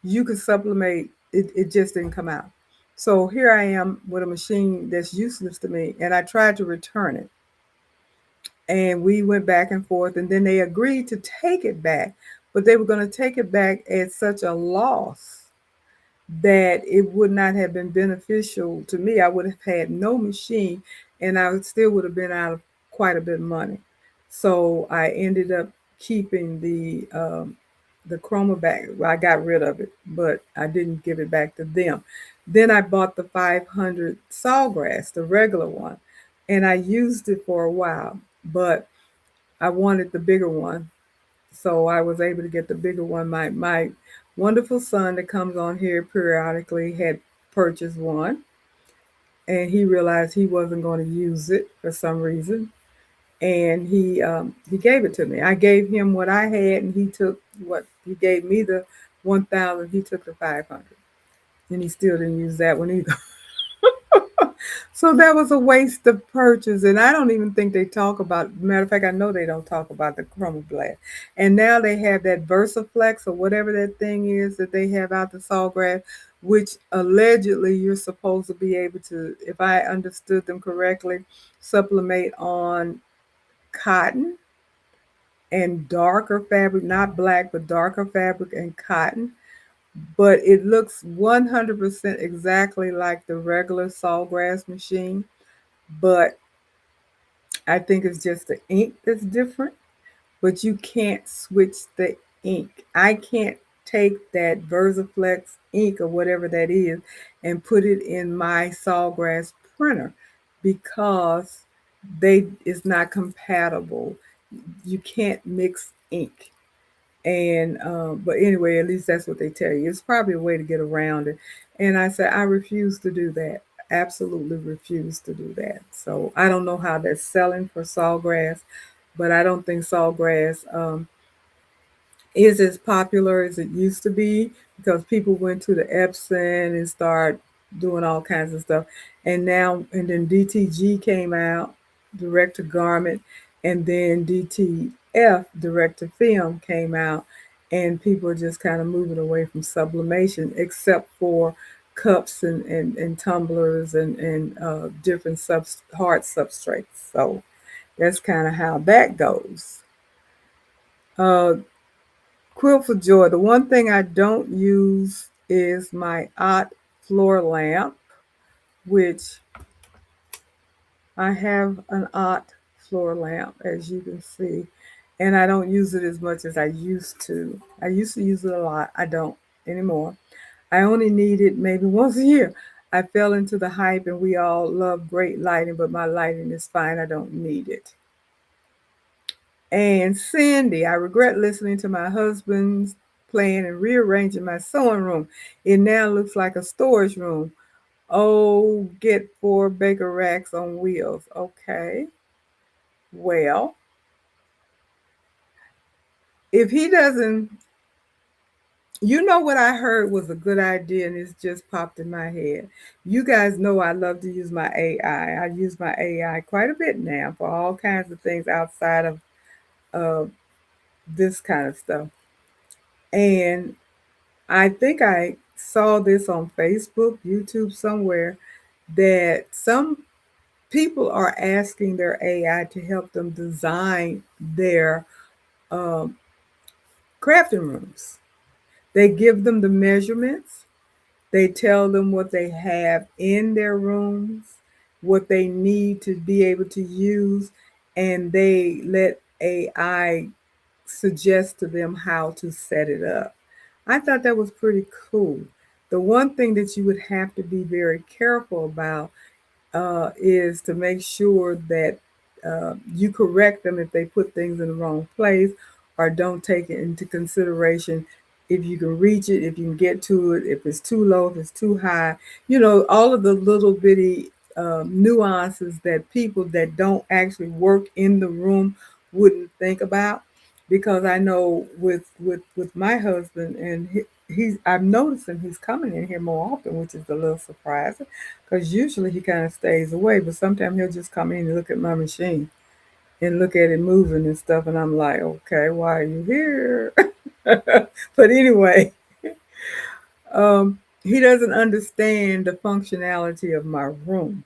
You could sublimate, it just didn't come out. So here I am with a machine that's useless to me, and I tried to return it. And we went back and forth, and then they agreed to take it back, but they were going to take it back at such a loss that it would not have been beneficial to me. I would have had no machine, and I still would have been out of quite a bit of money. So I ended up keeping the chroma back. Well, I got rid of it, but I didn't give it back to them. Then I bought the 500 Sawgrass, the regular one, and I used it for a while, but I wanted the bigger one. So I was able to get the bigger one. My wonderful son that comes on here periodically had purchased one, and he realized he wasn't going to use it for some reason. and he gave it to me. I gave him what I had, and he took what he gave me, the 1,000. He took the 500, and he still didn't use that one either. So that was a waste of purchase, and I don't even think they talk about. Matter of fact, I know they don't talk about the crumble blast. And now they have that Versaflex or whatever that thing is that they have out the Sawgrass, which allegedly you're supposed to be able to, if I understood them correctly, supplement on cotton and darker fabric, not black, but darker fabric and cotton. But it looks 100% exactly like the regular Sawgrass machine. But I think it's just the ink that's different, but you can't switch the ink. I can't take that Versaflex ink or whatever that is and put it in my Sawgrass printer because they is not compatible. You can't mix ink. And but anyway, at least that's what they tell you. It's probably a way to get around it. And I said I refuse to do that. Absolutely refuse to do that. So I don't know how they're selling for Sawgrass, but I don't think Sawgrass is as popular as it used to be because people went to the Epson and start doing all kinds of stuff. And now, and then DTG came out, direct to garment, and then DTF, direct to film, came out, and people are just kind of moving away from sublimation, except for cups and tumblers and different hard substrates. So that's kind of how that goes. Uh, Quilt for Joy. The one thing I don't use is my art floor lamp, which I have an art floor lamp, as you can see, and I don't use it as much as I used to. I used to use it a lot. I don't anymore. I only need it maybe once a year. I fell into the hype, and we all love great lighting, but my lighting is fine. I don't need it. And Cindy, I regret listening to my husband's plan and rearranging my sewing room. It now looks like a storage room. Oh, get 4 baker racks on wheels. Okay. Well, if he doesn't, you know what I heard was a good idea and it's just popped in my head. You guys know I love to use my AI. I use my AI quite a bit now for all kinds of things outside of uh, this kind of stuff. And I think I saw this on Facebook, YouTube, somewhere that some people are asking their AI to help them design their um, crafting rooms. They give them the measurements, they tell them what they have in their rooms, what they need to be able to use, and they let AI suggest to them how to set it up. I thought that was pretty cool. The one thing that you would have to be very careful about is to make sure that you correct them if they put things in the wrong place or don't take it into consideration if you can reach it, if you can get to it, if it's too low, if it's too high. You know, all of the little bitty nuances that people that don't actually work in the room wouldn't think about. Because I know with my husband and he's I'm noticing he's coming in here more often, which is a little surprising because usually he kind of stays away, but sometimes he'll just come in and look at my machine and look at it moving and stuff. And I'm like, okay, why are you here? But anyway, he doesn't understand the functionality of my room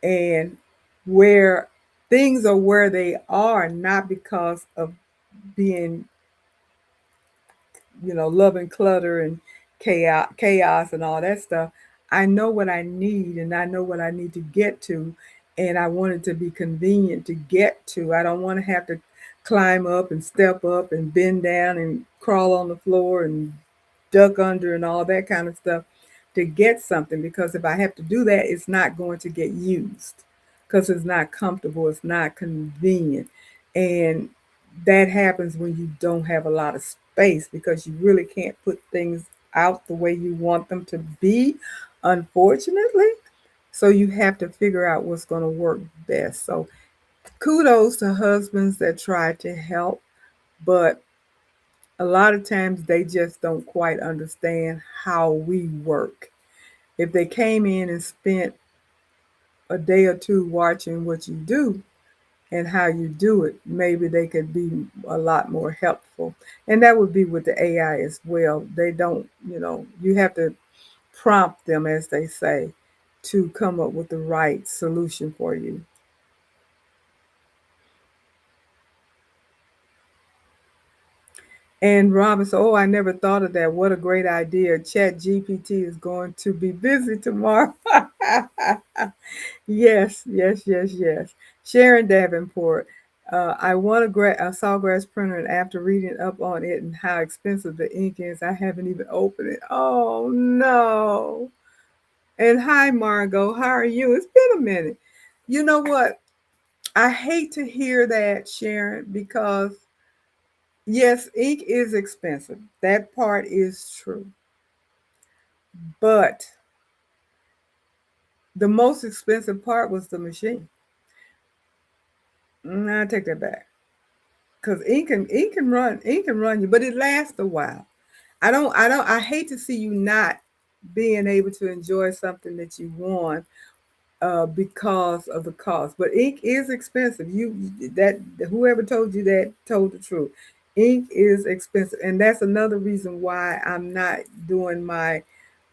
and where things are where they are, not because of being, loving clutter and chaos and all that stuff. I know what I need and I know what I need to get to, and I want it to be convenient to get to. I don't want to have to climb up and step up and bend down and crawl on the floor and duck under and all that kind of stuff to get something, because if I have to do that, it's not going to get used because it's not comfortable, it's not convenient. And that happens when you don't have a lot of space because you really can't put things out the way you want them to be, unfortunately. So you have to figure out what's going to work best. So kudos to husbands that try to help, but a lot of times they just don't quite understand how we work. If they came in and spent a day or two watching what you do and how you do it, maybe they could be a lot more helpful. And that would be with the AI as well. They don't, you have to prompt them, as they say, to come up with the right solution for you. And Robin said, "Oh, I never thought of that. What a great idea. Chat GPT is going to be busy tomorrow." Yes, yes, yes, yes. Sharon Davenport. I want a sawgrass printer, and after reading up on it and how expensive the ink is, I haven't even opened it. Oh, no. And hi, Margot. How are you? It's been a minute. You know what? I hate to hear that, Sharon, because yes, ink is expensive. That part is true. But the most expensive part was the machine. I take that back. Because ink can run you, but it lasts a while. I hate to see you not being able to enjoy something that you want because of the cost. But ink is expensive. That whoever told you that told the truth. Ink is expensive, and that's another reason why I'm not doing my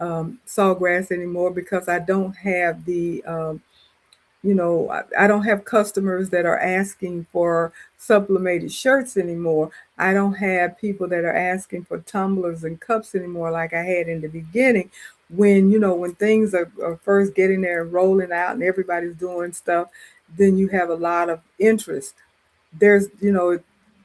sawgrass anymore, because I don't have the I don't have customers that are asking for sublimated shirts anymore. I don't have people that are asking for tumblers and cups anymore like I had in the beginning, when things are first getting there and rolling out and everybody's doing stuff. Then you have a lot of interest.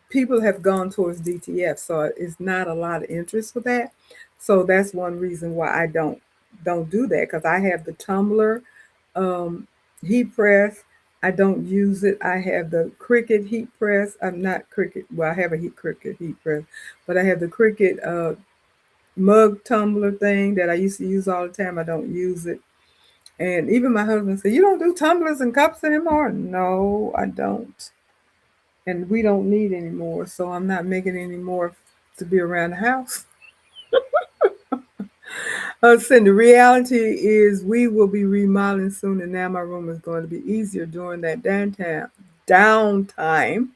People have gone towards DTF, so it's not a lot of interest for that. So that's one reason why I don't do that, because I have the tumbler um, heat press. I don't use it. I have the Cricut heat press. I'm not Cricut. Well, I have a Cricut heat press, but I have the Cricut mug tumbler thing that I used to use all the time. I don't use it. And even my husband said, "You don't do tumblers and cups anymore?" No, I don't. And we don't need any more, so I'm not making any more to be around the house. Cindy, reality is we will be remodeling soon, and now my room is going to be easier during that downtime.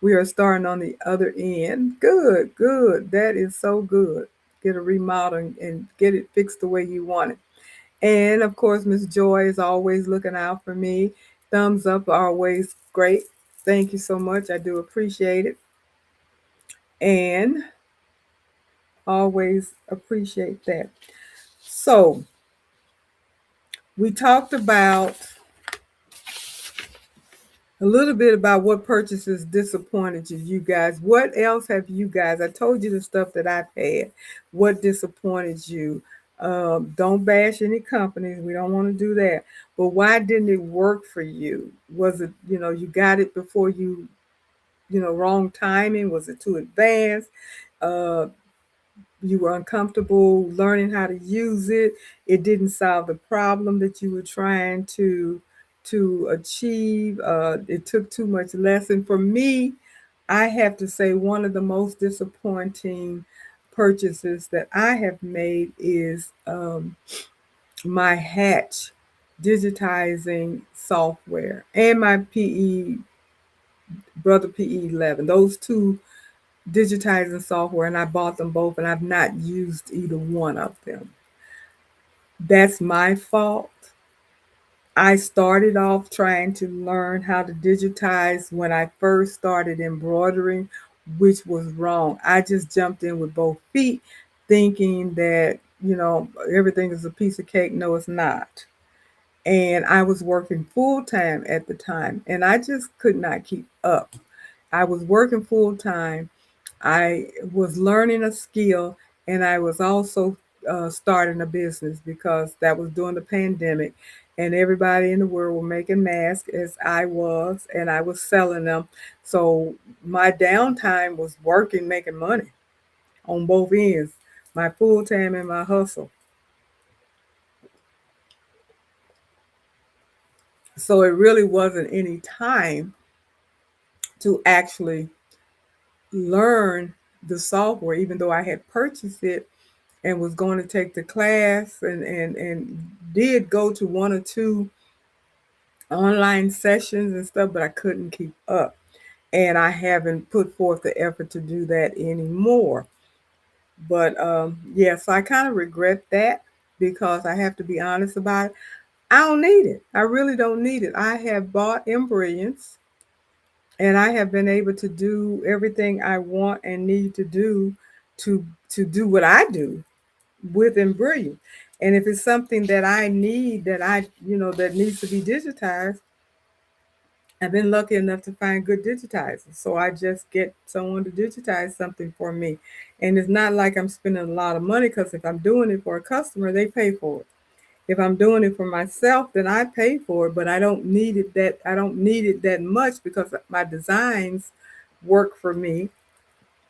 We are starting on the other end. Good, good. That is so good. Get a remodel and get it fixed the way you want it. And of course, Miss Joy is always looking out for me. Thumbs up are always great. Thank you so much. I do appreciate it. And always appreciate that. So, we talked about a little bit about what purchases disappointed you guys. What else have you guys? I told you the stuff that I've had. What disappointed you? Don't bash any companies. We don't want to do that. But why didn't it work for you? Was it, you got it before wrong timing? Was it too advanced? Uh, you were uncomfortable learning how to use it. It didn't solve the problem that you were trying to achieve. It took too much lesson. For me, I have to say one of the most disappointing purchases that I have made is my Hatch digitizing software and my Brother PE11. Those two digitizing software, and I bought them both, and I've not used either one of them. That's my fault. I started off trying to learn how to digitize when I first started embroidering, which was wrong. I just jumped in with both feet, thinking that, everything is a piece of cake. No, it's not. And I was working full time at the time, and I just could not keep up. I was working full time. I was learning a skill, and I was also starting a business because that was during the pandemic, and everybody in the world were making masks as I was, and I was selling them. So my downtime was working, making money on both ends, my full time and my hustle. So it really wasn't any time. to actually learn the software, even though I had purchased it and was going to take the class and did go to one or two online sessions and stuff, but I couldn't keep up. And I haven't put forth the effort to do that anymore. But yes, I kind of regret that because I have to be honest about it. I don't need it. I really don't need it. I have bought embryons and I have been able to do everything I want and need to do to do what I do with embroidery. And if it's something that I need that that needs to be digitized, I've been lucky enough to find good digitizers. So I just get someone to digitize something for me. And it's not like I'm spending a lot of money because if I'm doing it for a customer, they pay for it. If I'm doing it for myself, then I pay for it, but I don't need it that much because my designs work for me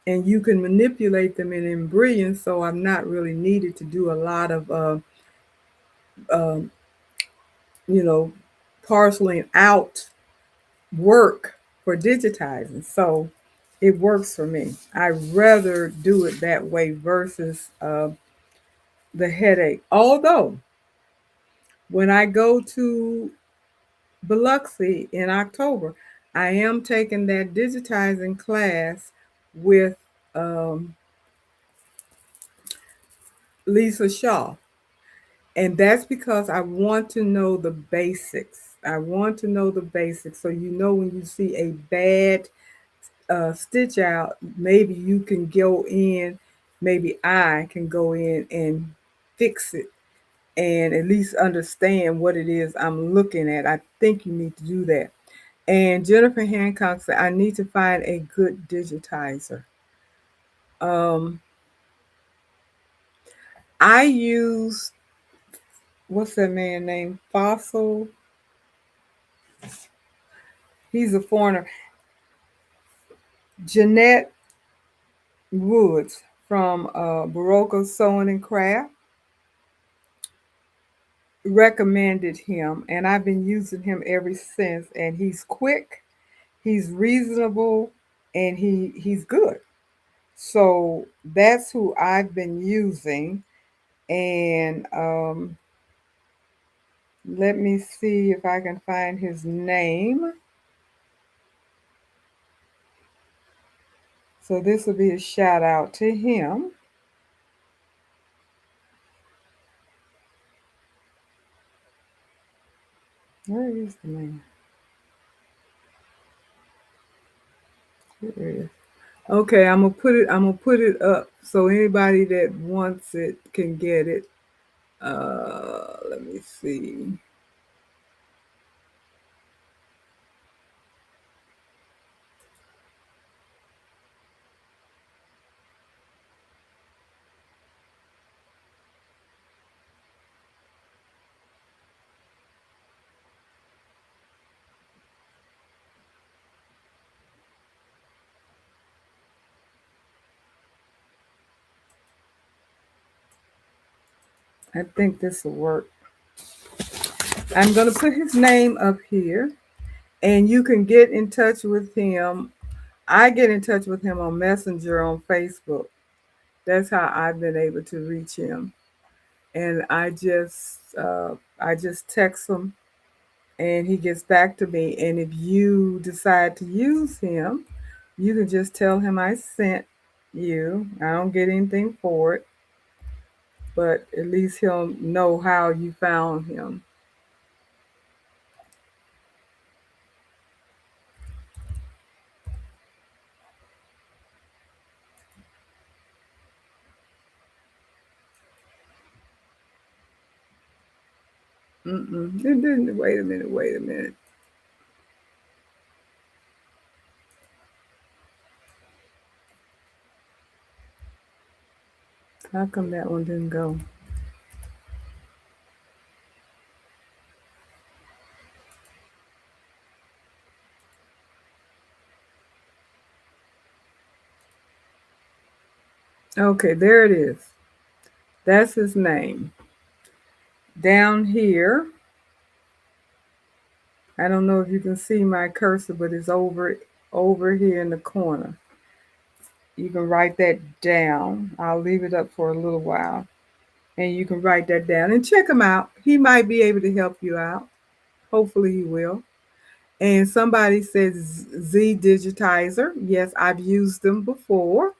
and you can manipulate them in embroidery, so I'm not really needed to do a lot of um, you know, parceling out work for digitizing. So it works for me. I rather do it that way versus the headache. Although when I go to Biloxi in October, I am taking that digitizing class with um, Lisa Shaw. And that's because I want to know the basics. I want to know the basics. So, when you see a bad stitch out, maybe you can go in, maybe I can go in and fix it and at least understand what it is I'm looking at. I think you need to do that. And Jennifer Hancock said, I need to find a good digitizer. Um, I use, what's that man named? Fossil. He's a foreigner. Jeanette Woods from Baroque Sewing and Craft recommended him, and I've been using him ever since. And he's quick, he's reasonable, and he's good. So that's who I've been using. And let me see if I can find his name. So this will be a shout out to him. Where is the name? Here it is. Okay, I'm gonna put it up so anybody that wants it can get it. Let me see. I think this will work. I'm gonna put his name up here, and you can get in touch with him. I get in touch with him on Messenger on Facebook. That's how I've been able to reach him. And I just text him, and he gets back to me. And if you decide to use him, you can just tell him I sent you. I don't get anything for it, but at least he'll know how you found him. Mm-mm. Wait a minute. Wait a minute. How come that one didn't go? Okay, there it is. That's his name. Down here, I don't know if you can see my cursor, but it's over. over here in the corner. You can write that down. I'll leave it up for a little while. And you can write that down and check him out. He might be able to help you out. Hopefully, he will. And somebody says Z Digitizer. Yes, I've used them before.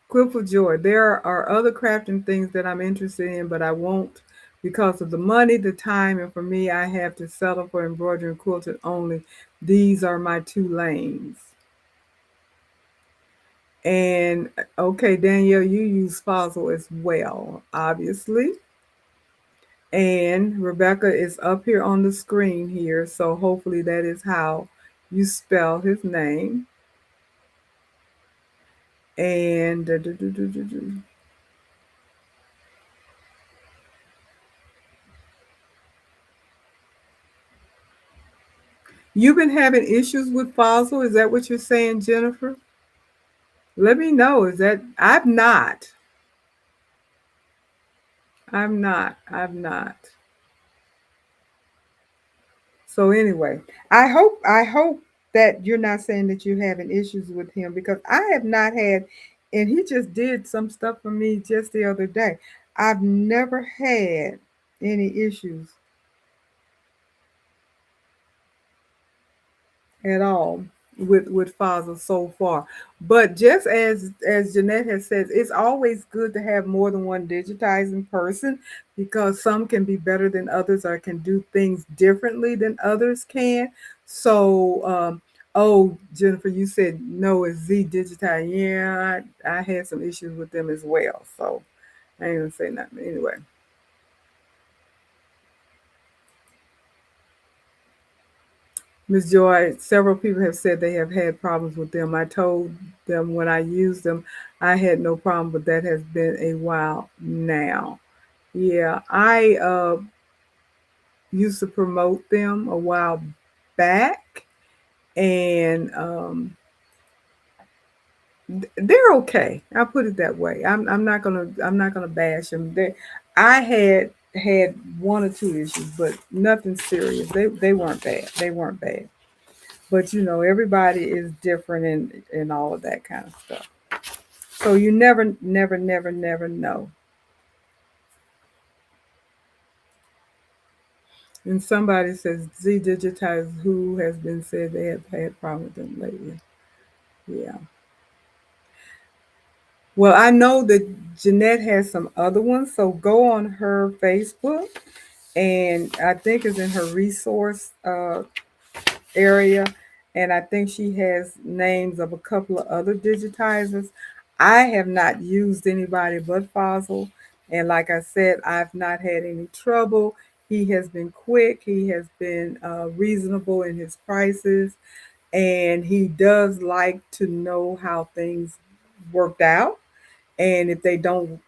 Quill for Joy. There are other crafting things that I'm interested in, but I won't because of the money, the time, and for me, I have to settle for embroidery and quilting only. These are my two lanes. And okay, Danielle, you use Fossil as well, obviously. And Rebecca is up here on the screen here, so hopefully that is how you spell his name. And you've been having issues with Fossil. Is that what you're saying, Jennifer? Let me know. Is that I'm not. I'm not. I'm not. So anyway, I hope that you're not saying that you're having issues with him because I have not had, and he just did some stuff for me just the other day. I've never had any issues at all with Faza so far. But just as Jeanette has said, it's always good to have more than one digitizing person because some can be better than others or can do things differently than others can. So oh, Jennifer, you said no, it's Z Digitize. Yeah, I had some issues with them as well. So I ain't gonna say nothing anyway. Ms. Joy, several people have said they have had problems with them. I told them when I used them, I had no problem, but that has been a while now. Yeah, I used to promote them a while back, and they're okay. I'll put it that way. I'm not gonna bash them. I had one or two issues, but nothing serious. They weren't bad. They weren't bad. But everybody is different and all of that kind of stuff. So you never know. And somebody says Z Digitize, who has been said they have had problems with them lately. Yeah. Well, I know that Jeanette has some other ones, so go on her Facebook, and I think it's in her resource area, and I think she has names of a couple of other digitizers. I have not used anybody but Fossil, and like I said, I've not had any trouble. He has been quick. He has been reasonable in his prices, and he does like to know how things worked out. And if they don't,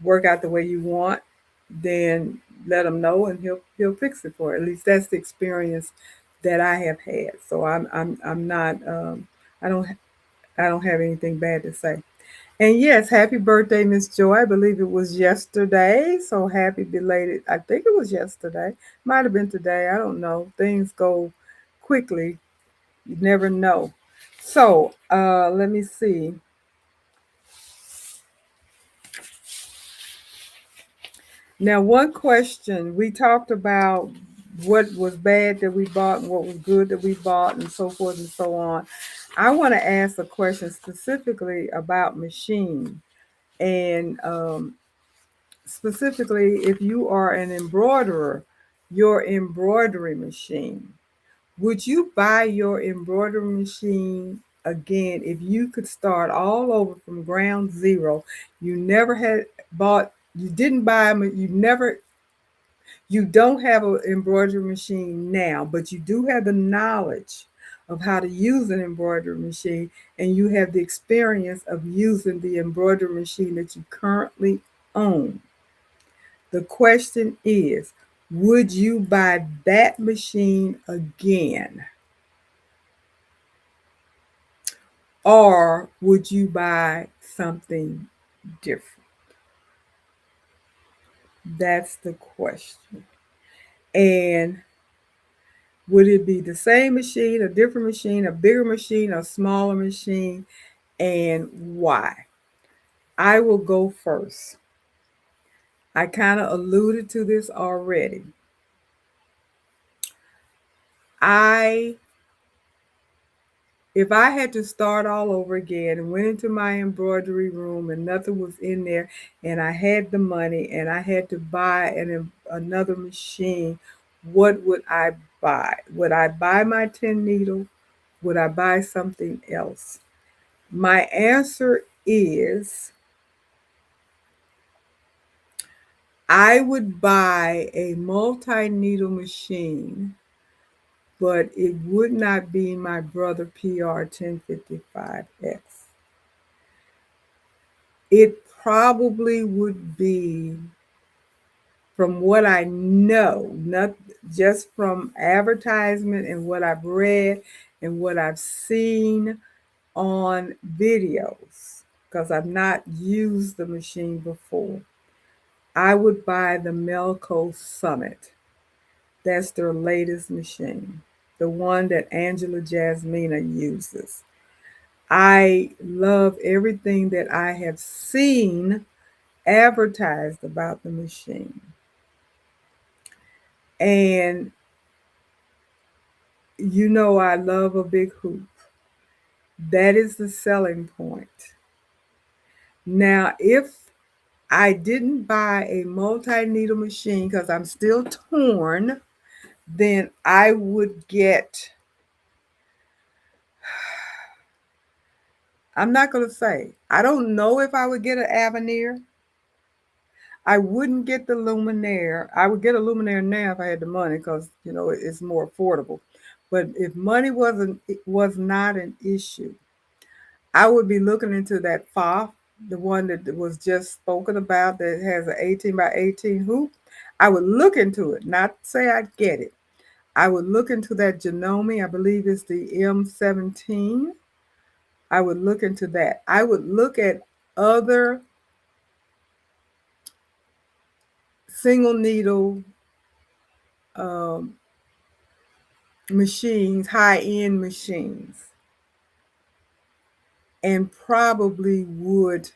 work out the way you want, then let him know and he'll fix it for you. At least that's the experience that I have had. So I'm not I don't have anything bad to say. And yes, happy birthday, Miss Joy. I believe it was yesterday. So happy belated. I think it was yesterday. Might have been today. I don't know. Things go quickly. You never know. So let me see. Now, one question we talked about what was bad that we bought and what was good that we bought, and so forth and so on. I want to ask a question specifically about machine, and specifically if you are an embroiderer, your embroidery machine. Would you buy your embroidery machine again if you could start all over from ground zero? You never had bought, you didn't buy, you never you don't have an embroidery machine now, but you do have the knowledge of how to use an embroidery machine, and you have the experience of using the embroidery machine that you currently own. The question is, would you buy that machine again? Or would you buy something different? That's the question. And Would it be the same machine, a different machine, a bigger machine, a smaller machine, and why? I will go first. I kind of alluded to this already. I If I had to start all over again and went into my embroidery room and nothing was in there and I had the money and I had to buy another machine, what would I buy? Would I buy my 10 needle? Would I buy something else? My answer is I would buy a multi needle machine, but it would not be my brother PR 1055X. It probably would be, from what I know, not just from advertisement and what I've read and what I've seen on videos, because I've not used the machine before. I would buy the Melco Summit. That's their latest machine, the one that Angela Jasmina uses. I love everything that I have seen advertised about the machine. And you know, I love a big hoop. That is the selling point. Now, if I didn't buy a multi needle machine because I'm still torn, then I would get, I'm not going to say, I don't know if I would get an Avenir. I wouldn't get the Luminaire. I would get a Luminaire now if I had the money because, you know, it's more affordable. But if money was not an issue, I would be looking into that FOF, the one that was just spoken about that has an 18 by 18 hoop. I would look into it, not say I'd get it. I would look into that Janome. I believe it's the M17. I would look into that. I would look at other single needle um, machines, high end machines, and probably would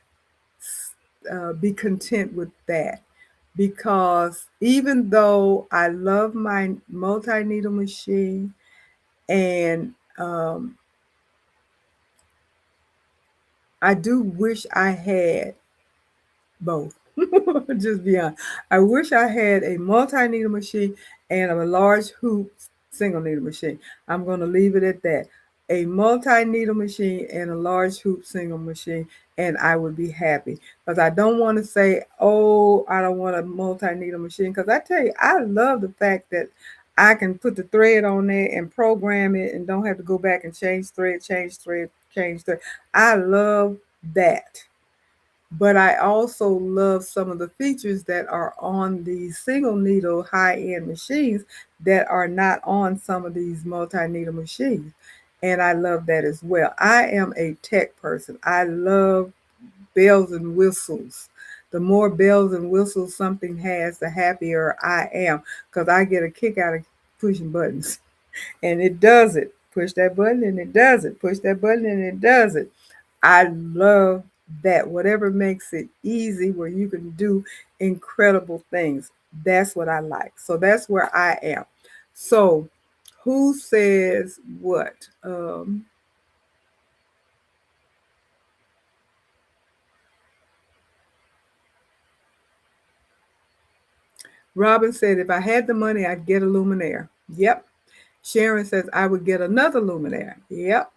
be content with that. Because even though I love my multi needle machine and I do wish I had both. Just be honest. I wish I had a multi needle machine and a large hoop single needle machine. I'm going to leave it at that. A multi needle machine and a large hoop single machine, and I would be happy. Because I don't want to say, oh, I don't want a multi needle machine. Because I tell you, I love the fact that I can put the thread on there and program it and don't have to go back and change thread, change thread, change thread. I love that. But I also love some of the features that are on the single needle high end machines that are not on some of these multi needle machines. And I love that as well. I am a tech person. I love bells and whistles. The more bells and whistles something has, the happier I am because I get a kick out of pushing buttons. And it does it. Push that button and it does it. Push that button and it does it. I love that. Whatever makes it easy where you can do incredible things. That's what I like. So that's where I am. So who says what? Robin said, if I had the money, I'd get a Luminaire. Yep. Sharon says, I would get another Luminaire. Yep.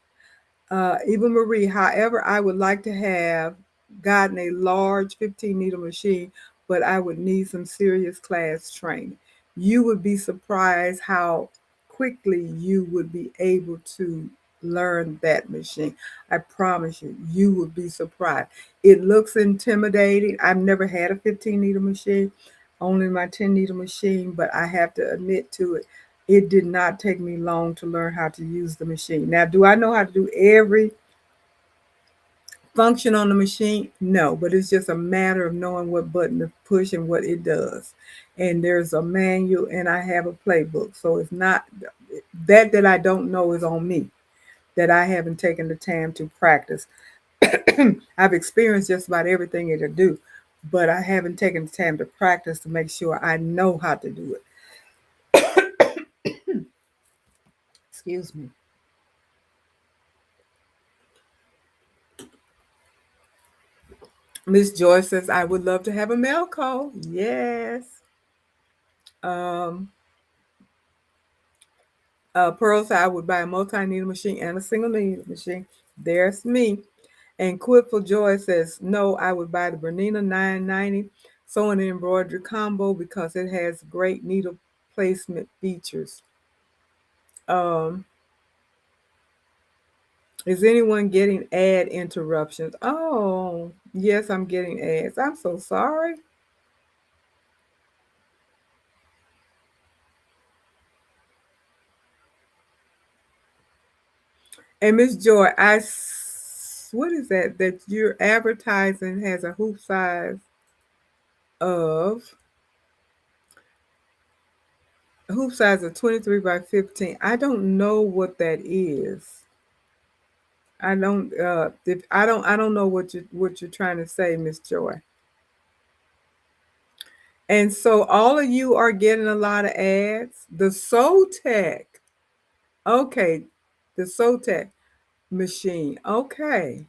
Eva Marie, however, I would like to have gotten a large 15 needle machine, but I would need some serious class training. You would be surprised how quickly you would be able to learn that machine. I promise you, you would be surprised. It looks intimidating. I've never had a 15 needle machine, only my 10 needle machine, but I have to admit to it, it did not take me long to learn how to use the machine. Now, do I know how to do every function on the machine? No, but it's just a matter of knowing what button to push and what it does. And there's a manual and I have a playbook. So it's not, That I don't know is on me, that I haven't taken the time to practice. I've experienced just about everything it'll do, but I haven't taken the time to practice to make sure I know how to do it. Excuse me. Miss Joy says, I would love to have a mail call. Yes. Um, Pearl said, I would buy a multi-needle machine and a single needle machine. There's me. And Quip for Joy says, no, I would buy the Bernina 990 sewing and embroidery combo because it has great needle placement features. Um, is anyone getting ad interruptions? Oh, yes, I'm getting ads. I'm so sorry. And Miss Joy, what is that? That your advertising has a hoop size of hoop size of 23 by 15. I don't know what that is. I don't if I don't know what you're trying to say, Miss Joy. And so all of you are getting a lot of ads. The Sotec. Okay. The Sotec machine. Okay.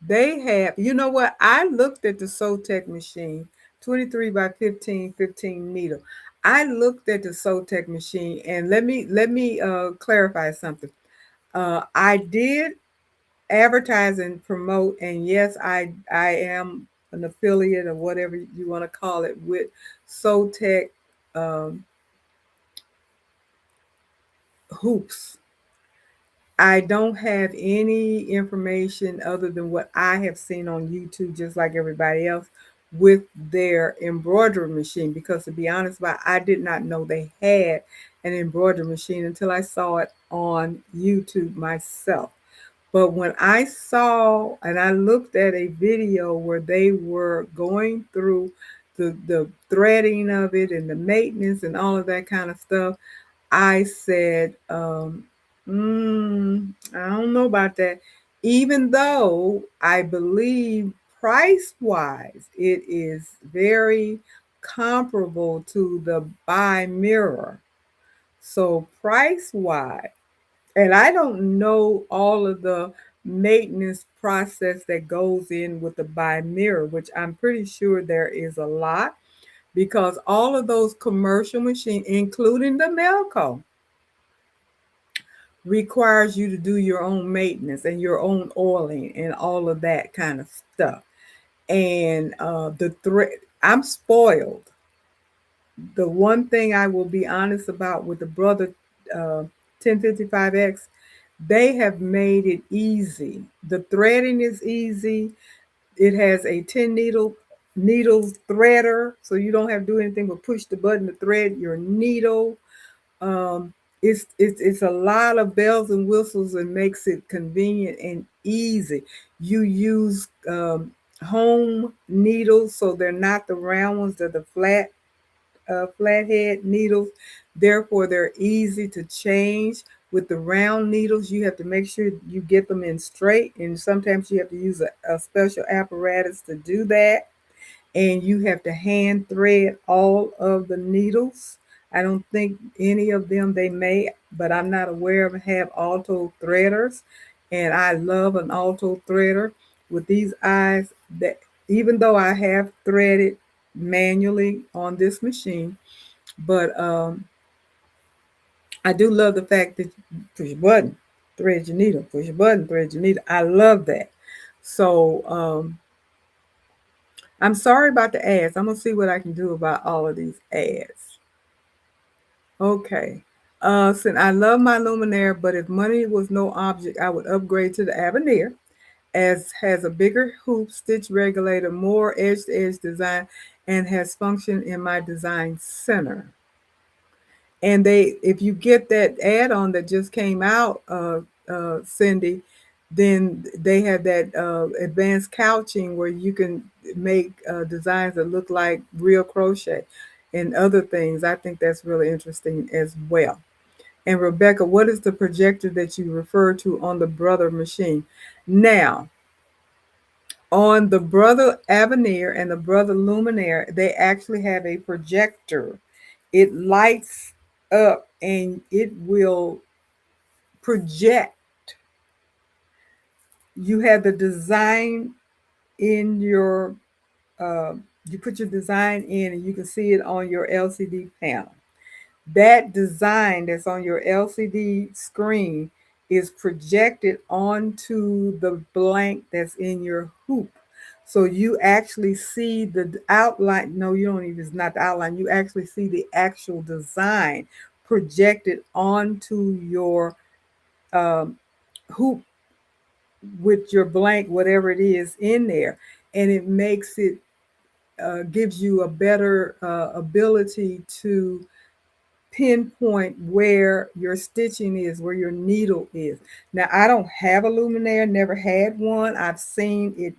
They have, you know what? I looked at the Sotec machine, 23 by 15, 15 needle. I looked at the Sotec machine and let me clarify something. I did advertise and promote, and yes, I am an affiliate or whatever you want to call it with Sotec um, hoops. I don't have any information other than what I have seen on YouTube, just like everybody else, with their embroidery machine. Because to be honest, I did not know they had an embroidery machine until I saw it on YouTube myself. But when I saw and I looked at a video where they were going through the threading of it and the maintenance and all of that kind of stuff, I said, I don't know about that. Even though I believe price wise, it is very comparable to the buy mirror. So price wise, and I don't know all of the maintenance process that goes in with the buy mirror, which I'm pretty sure there is a lot because all of those commercial machines, including the Melco, requires you to do your own maintenance and your own oiling and all of that kind of stuff. And the thread, I'm spoiled. The one thing I will be honest about with the Brother 1055X, they have made it easy. The threading is easy. It has a 10 needles threader, so you don't have to do anything but push the button to thread your needle. Um, it's a lot of bells and whistles and makes it convenient and easy. You use home needles, so they're not the round ones; they're the flathead needles. Therefore, they're easy to change. With the round needles, you have to make sure you get them in straight, and sometimes you have to use a special apparatus to do that, and you have to hand thread all of the needles. I don't think any of them they may, but I'm not aware of have auto threaders, and I love an auto threader with these eyes. That even though I have threaded manually on this machine, but I do love the fact that you push a button, thread your needle, push a button, thread your needle. I love that. So I'm sorry about the ads. I'm gonna see what I can do about all of these ads. Okay. Since I love my luminaire, but if money was no object, I would upgrade to the Avenir, as has a bigger hoop, stitch regulator, more edge-to-edge design, and has function in my design center. And if you get that add-on that just came out, Cindy, then they have that advanced couching where you can make designs that look like real crochet and other things. I think that's really interesting as well. And Rebecca, what is the projector that you refer to on the Brother machine? Now, on the Brother Avenir and the Brother Luminaire, they actually have a projector. It lights up and it will project. You have the design in your, uh, you put your design in and you can see it on your LCD panel. That design that's on your LCD screen is projected onto the blank that's in your hoop. So you actually see the outline. No, you don't even, it's not the outline. You actually see the actual design projected onto your um, hoop with your blank, whatever it is in there. And it makes it, gives you a better ability to pinpoint where your stitching is, where your needle is. Now, I don't have a luminaire, never had one. I've seen it,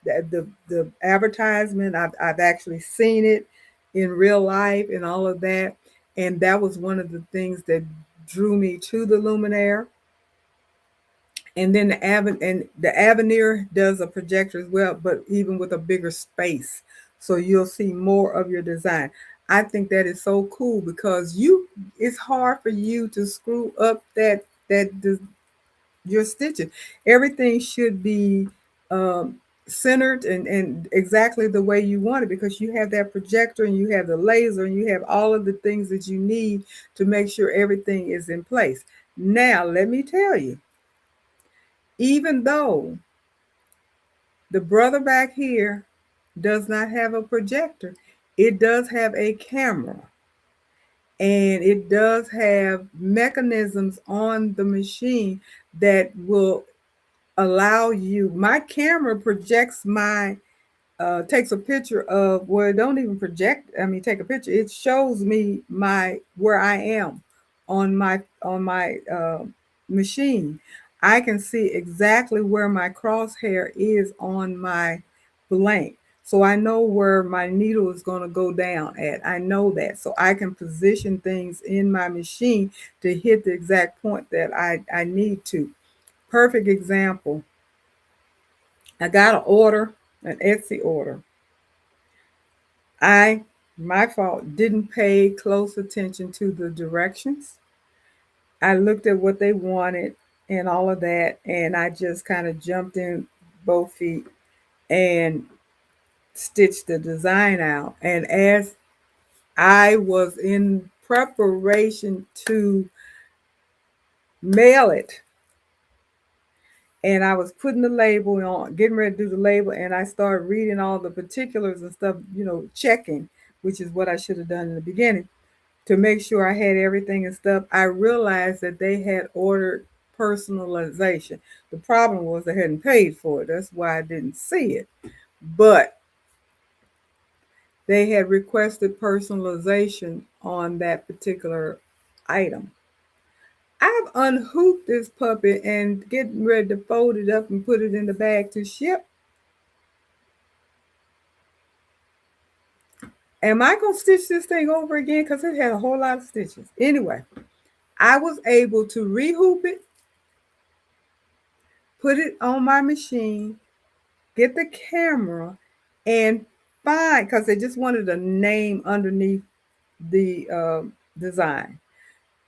the advertisement. I've actually seen it in real life and all of that. And that was one of the things that drew me to the luminaire. And then the Avenir does a projector as well, but even with a bigger space, so you'll see more of your design. I think that is so cool because it's hard for you to screw up your stitching. Everything should be centered and exactly the way you want it, because you have that projector and you have the laser and you have all of the things that you need to make sure everything is in place. Now, let me tell you, even though the Brother back here does not have a projector, it does have a camera and it does have mechanisms on the machine that will allow you. My camera projects takes a picture of, well, don't even project, I mean, take a picture. It shows me where I am on my machine. I can see exactly where my crosshair is on my blank. So I know where my needle is going to go down at. I know that. So I can position things in my machine to hit the exact point that I need to. Perfect example. I got an Etsy order. I, my fault, didn't pay close attention to the directions. I looked at what they wanted and all of that, and I just kind of jumped in both feet and stitched the design out. And as I was in preparation to mail it, and I was putting the label on, getting ready to do the label, and I started reading all the particulars and stuff, checking, which is what I should have done in the beginning to make sure I had everything and stuff. I realized that they had ordered personalization. The problem was they hadn't paid for it. That's why I didn't see it. But they had requested personalization on that particular item. I've unhooped this puppy and getting ready to fold it up and put it in the bag to ship. Am I going to stitch this thing over again? Because it had a whole lot of stitches. Anyway, I was able to rehoop it, put it on my machine, get the camera, and find, because they just wanted a name underneath the design.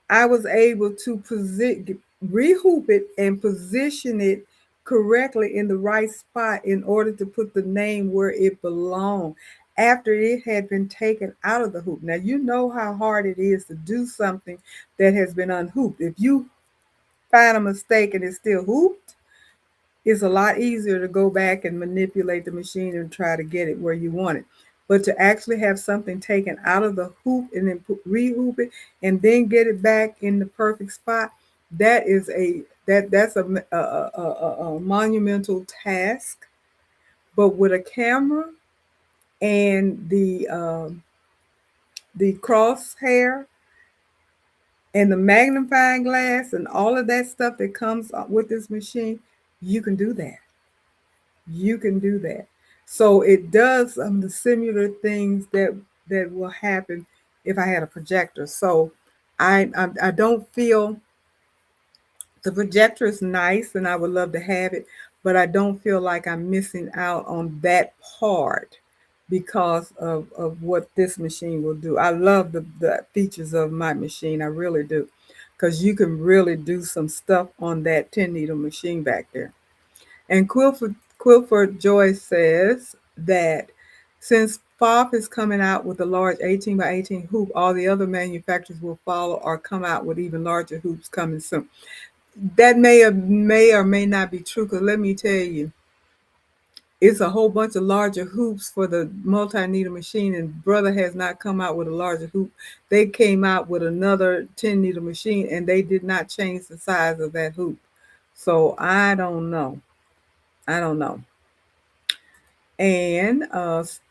I was able to rehoop it and position it correctly in the right spot in order to put the name where it belonged after it had been taken out of the hoop. Now, you know how hard it is to do something that has been unhooped. If you find a mistake and it's still hooped, it's a lot easier to go back and manipulate the machine and try to get it where you want it. But to actually have something taken out of the hoop and then rehoop it and then get it back in the perfect spot, that's a monumental task. But with a camera and the crosshair and the magnifying glass and all of that stuff that comes with this machine, you can do that. You can do that. So it does some of the similar things that will happen if I had a projector. So I don't feel the projector is nice and I would love to have it, but I don't feel like I'm missing out on that part because of what this machine will do. I love the features of my machine. I really do. Because you can really do some stuff on that 10 needle machine back there. And Quilford Joy says that since FOF is coming out with a large 18 by 18 hoop, all the other manufacturers will follow or come out with even larger hoops coming soon. That may or may not be true, because let me tell you, it's a whole bunch of larger hoops for the multi-needle machine, and brother has not come out with a larger hoop. They came out with another 10 needle machine and they did not change the size of that hoop. So I don't know. I don't know. And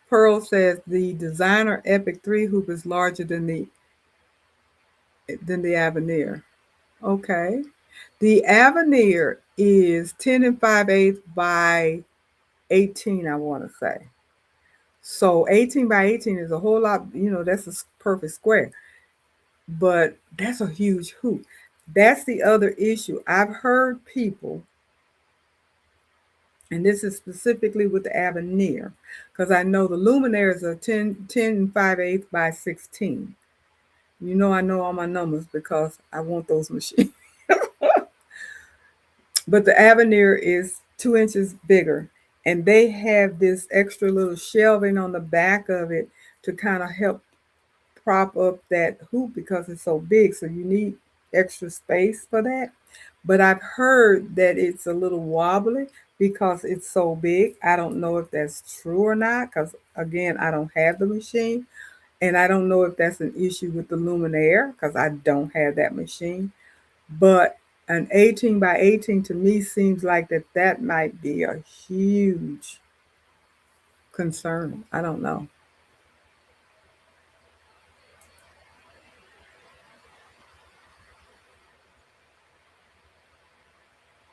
Pearl says the designer Epic 3 hoop is larger than the Avenir. Okay. The Avenir is 10 and 5/8 by 18, I want to say. So 18 by 18 is a whole lot, that's a perfect square. But that's a huge hoop. That's the other issue. I've heard people, and this is specifically with the Avenir, because I know the luminaires are 10 and 5/8 by 16. I know all my numbers because I want those machines. But the Avenir is 2 inches bigger, and they have this extra little shelving on the back of it to kind of help prop up that hoop because it's so big. So you need extra space for that. But I've heard that it's a little wobbly because it's so big. I don't know if that's true or not because, again, I don't have the machine. And I don't know if that's an issue with the Luminaire because I don't have that machine. But an 18 by 18 to me seems like that might be a huge concern. I don't know.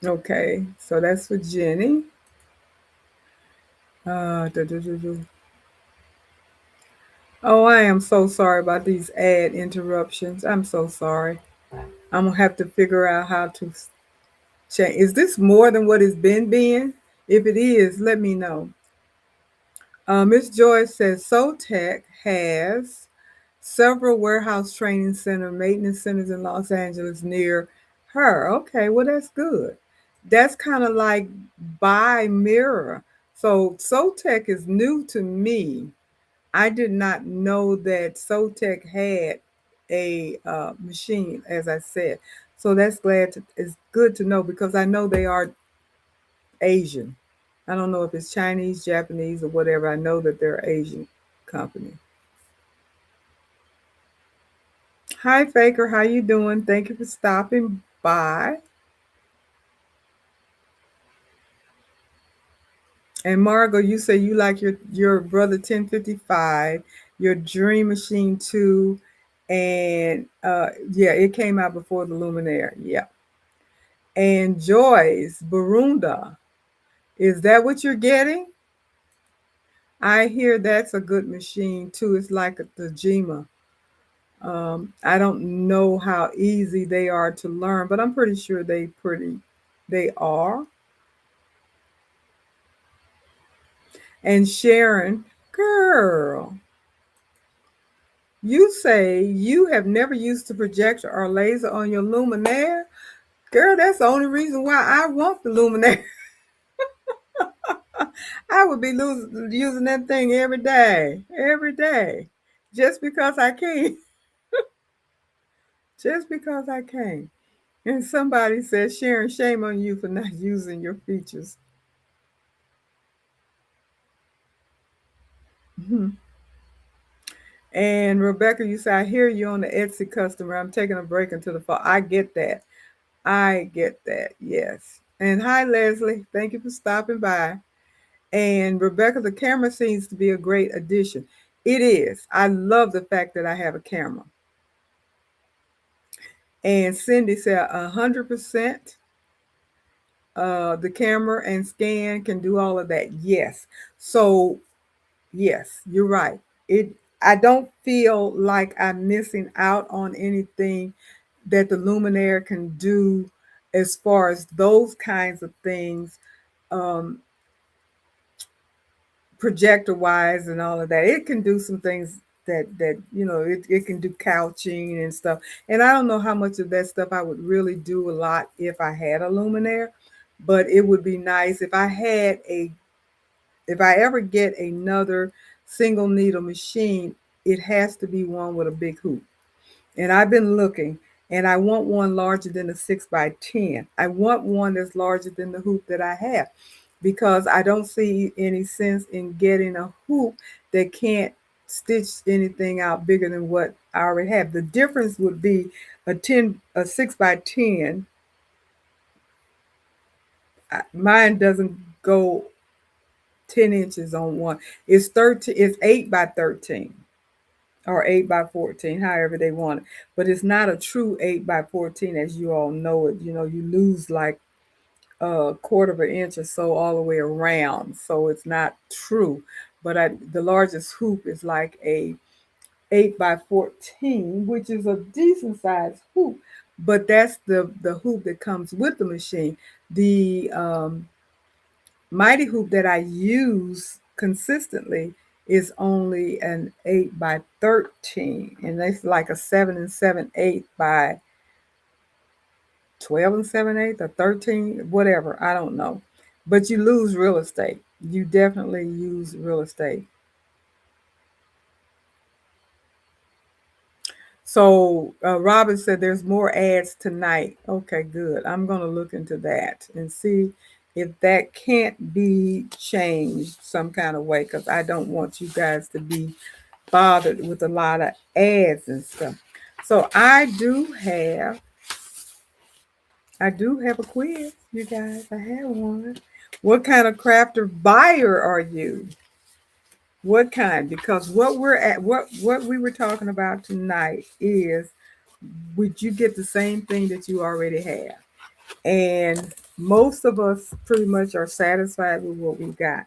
Okay, so that's for Jenny. Duh, duh, duh, duh. Oh, I am so sorry about these ad interruptions. I'm so sorry. I'm gonna have to figure out how to change. Is this more than what it's been being? If it is, let me know. Miss Joyce says SoTech has several warehouse training center, maintenance centers in Los Angeles near her. Okay, well that's good. That's kind of like by mirror. So SoTech is new to me. I did not know that SoTech had a machine, as I said. So it's good to know because I know they are Asian. I don't know if it's Chinese, Japanese, or whatever. I know that they're Asian company. Hi, Faker. How you doing? Thank you for stopping by. And Margot, you say you like your brother 1055, your Dream Machine 2, and yeah, it came out before the Luminaire. Yeah. And Joyce Barunda, is that what you're getting? I hear that's a good machine too. It's like a Tajima. I don't know how easy they are to learn, but I'm pretty sure they are. And Sharon, girl, you say you have never used the projector or laser on your Luminaire? Girl, that's the only reason why I want the Luminaire. I would be using that thing every day, just because I can, just because I can. And somebody said, Sharon, shame on you for not using your features. Mhm. And Rebecca, you say, I hear you on the Etsy customer. I'm taking a break until the fall. I get that. I get that. Yes. And hi, Leslie. Thank you for stopping by. And Rebecca, the camera seems to be a great addition. It is. I love the fact that I have a camera. And Cindy said 100%. The camera and scan can do all of that. Yes. So yes, you're right. It I don't feel like I'm missing out on anything that the luminaire can do as far as those kinds of things, um, projector wise and all of that. It can do some things that it can do couching and stuff. And I don't know how much of that stuff I would really do a lot if I had a luminaire, but it would be nice if I ever get another single needle machine, it has to be one with a big hoop. And I've been looking, and I want one larger than the 6 by 10. I want one that's larger than the hoop that I have, because I don't see any sense in getting a hoop that can't stitch anything out bigger than what I already have. The difference would be a 6 by 10. Mine doesn't go 10 inches on one. It's 13. It's 8 by 13 or 8 by 14, however they want it. But it's not a true 8 by 14, as you all know it. You lose like a quarter of an inch or so all the way around, so it's not true. But the largest hoop is like a 8 by 14, which is a decent sized hoop. But that's the hoop that comes with the machine. The mighty hoop that I use consistently is only an 8 by 13, and that's like a 7 and 7/8 by 12 and 7/8 or 13, whatever. I don't know. But you lose real estate. You definitely use real estate. So Robin said there's more ads tonight. Okay, good. I'm going to look into that and see if that can't be changed some kind of way, because I don't want you guys to be bothered with a lot of ads and stuff. So I do have a quiz, you guys. I have one. What kind of crafter buyer are you? What kind? Because what we were talking about tonight is, would you get the same thing that you already have? And most of us pretty much are satisfied with what we got,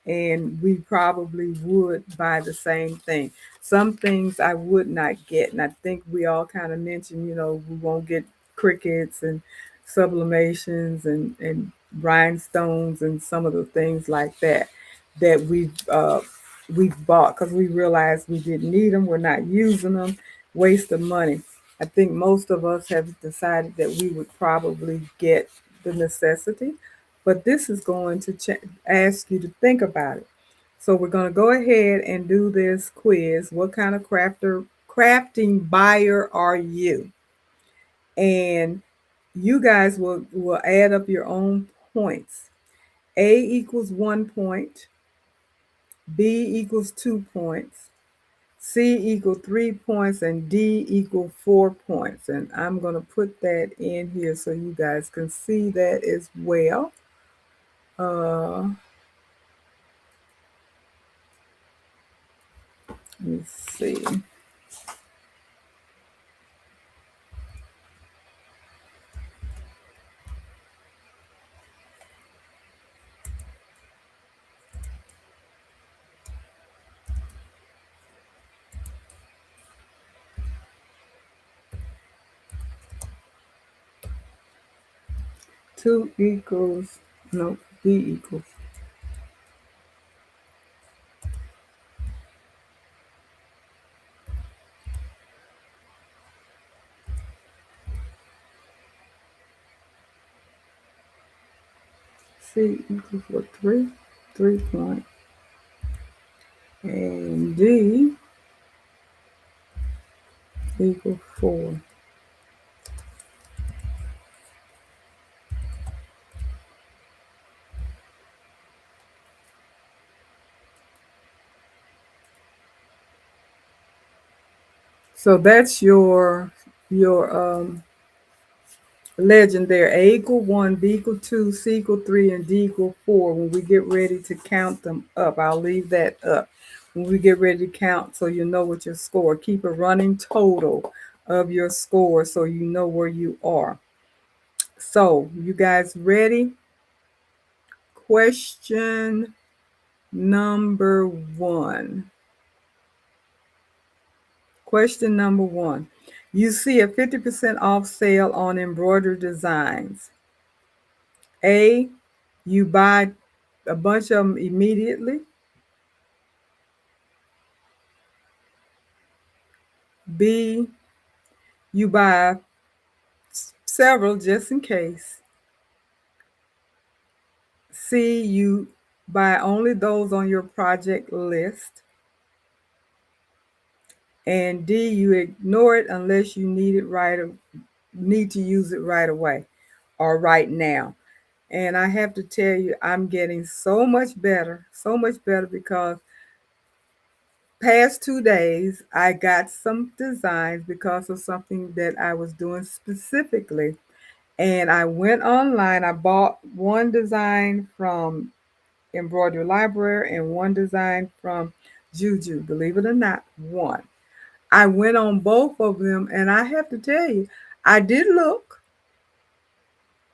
and we probably would buy the same thing. Some things I would not get, and I think we all kind of mentioned, we won't get crickets and sublimations and rhinestones and some of the things like that that we've bought because we realized we didn't need them, we're not using them, waste of money. I think most of us have decided that we would probably get the necessity, but this is going to ask you to think about it. So we're going to go ahead and do this quiz. What kind of crafting buyer are you? And you guys will add up your own points. A equals 1 point, B equals 2 points, C equals 3 points, and D equals 4 points. And I'm going to put that in here so you guys can see that as well. Let me see. Two equals, no, B equals. C equals what, 3 point. And D equals 4. So that's your legend there. A equal 1, B equal 2, C equal 3, and D equal 4. When we get ready to count them up, I'll leave that up. When we get ready to count, so you know what your score. Keep a running total of your score so you know where you are. So, you guys ready? Question number 1. Question number 1. You see a 50% off sale on embroidery designs. A, you buy a bunch of them immediately. B, you buy several just in case. C, you buy only those on your project list. And D, you ignore it unless you need to use it right away or right now. And I have to tell you, I'm getting so much better because past 2 days I got some designs because of something that I was doing specifically. And I went online, I bought one design from Embroidery Library and one design from Juju, believe it or not, one. I went on both of them, and I have to tell you, I did look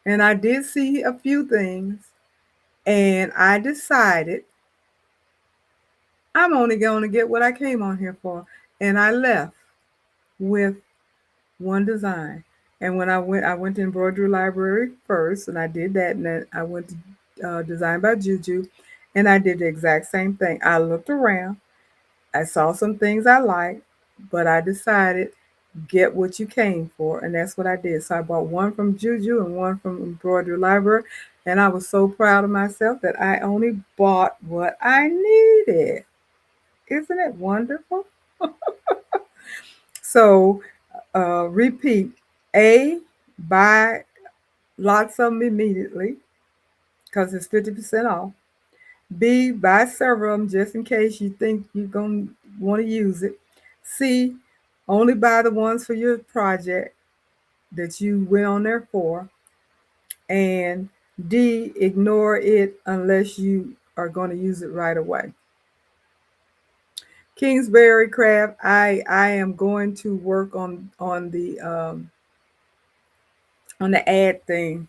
and I did see a few things, and I decided I'm only going to get what I came on here for. And I left with one design. And when I went to Embroidery Library first, and I did that, and then I went to Design by Juju, and I did the exact same thing. I looked around, I saw some things I liked, but I decided get what you came for, and that's what I did. So I bought one from Juju and one from Embroidery Library, and I was so proud of myself that I only bought what I needed. Isn't it wonderful? So repeat: A, buy lots of them immediately because it's 50% off. B, buy several of them just in case you think you're going to want to use it. C, only buy the ones for your project that you went on there for. And D, ignore it unless you are going to use it right away. Kingsbury Craft, I am going to work on the ad thing.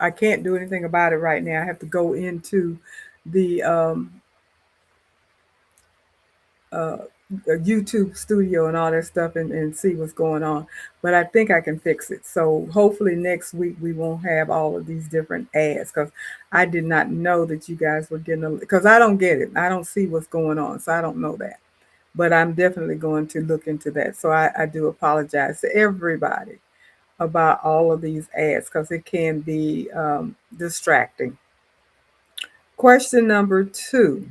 I can't do anything about it right now. I have to go into the uh, YouTube studio and all that stuff and see what's going on. But I think I can fix it. So hopefully next week we won't have all of these different ads because I did not know that you guys were getting because I don't get it. I don't see what's going on, so I don't know that. But I'm definitely going to look into that. So I do apologize to everybody about all of these ads because it can be distracting. Question number 2.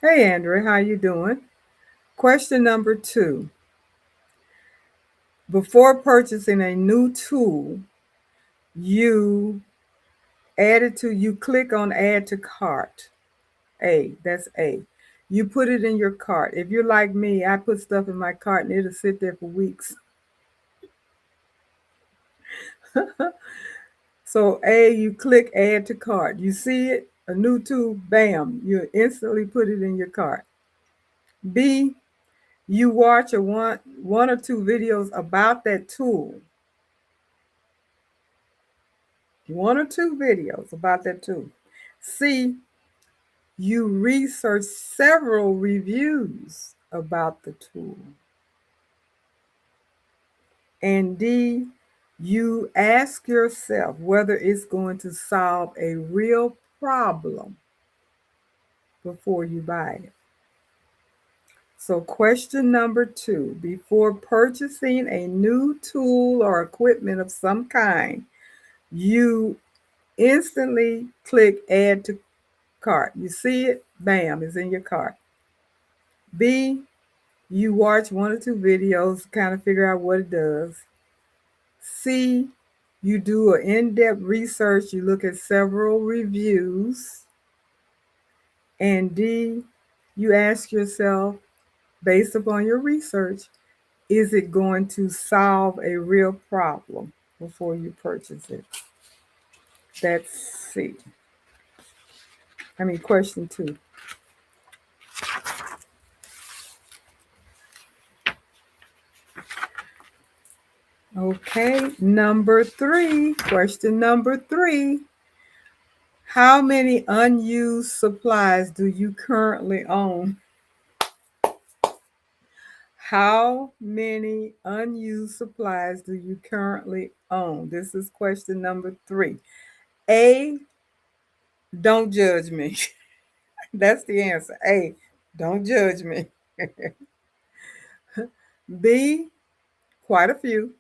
Hey, Andrea, how you doing? Question number 2. Before purchasing a new tool, you you click on add to cart. That's A. You put it in your cart. If you're like me, I put stuff in my cart and it'll sit there for weeks. So A, you click add to cart. You see it, a new tool, bam, you instantly put it in your cart. B, you watch one or two videos about that tool. One or two videos about that tool. C, you research several reviews about the tool. And D, you ask yourself whether it's going to solve a real problem before you buy it. So, question number 2: before purchasing a new tool or equipment of some kind, you instantly click add to cart. You see it, bam, it's in your cart. B, you watch one or two videos, kind of figure out what it does. C, you do an in-depth research, you look at several reviews. And D, you ask yourself, based upon your research, is it going to solve a real problem before you purchase it? That's C. Question 2. Okay, number 3. Question number 3. How many unused supplies do you currently own? How many unused supplies do you currently own? This is question number 3. A, don't judge me. That's the answer. A, don't judge me. B, quite a few.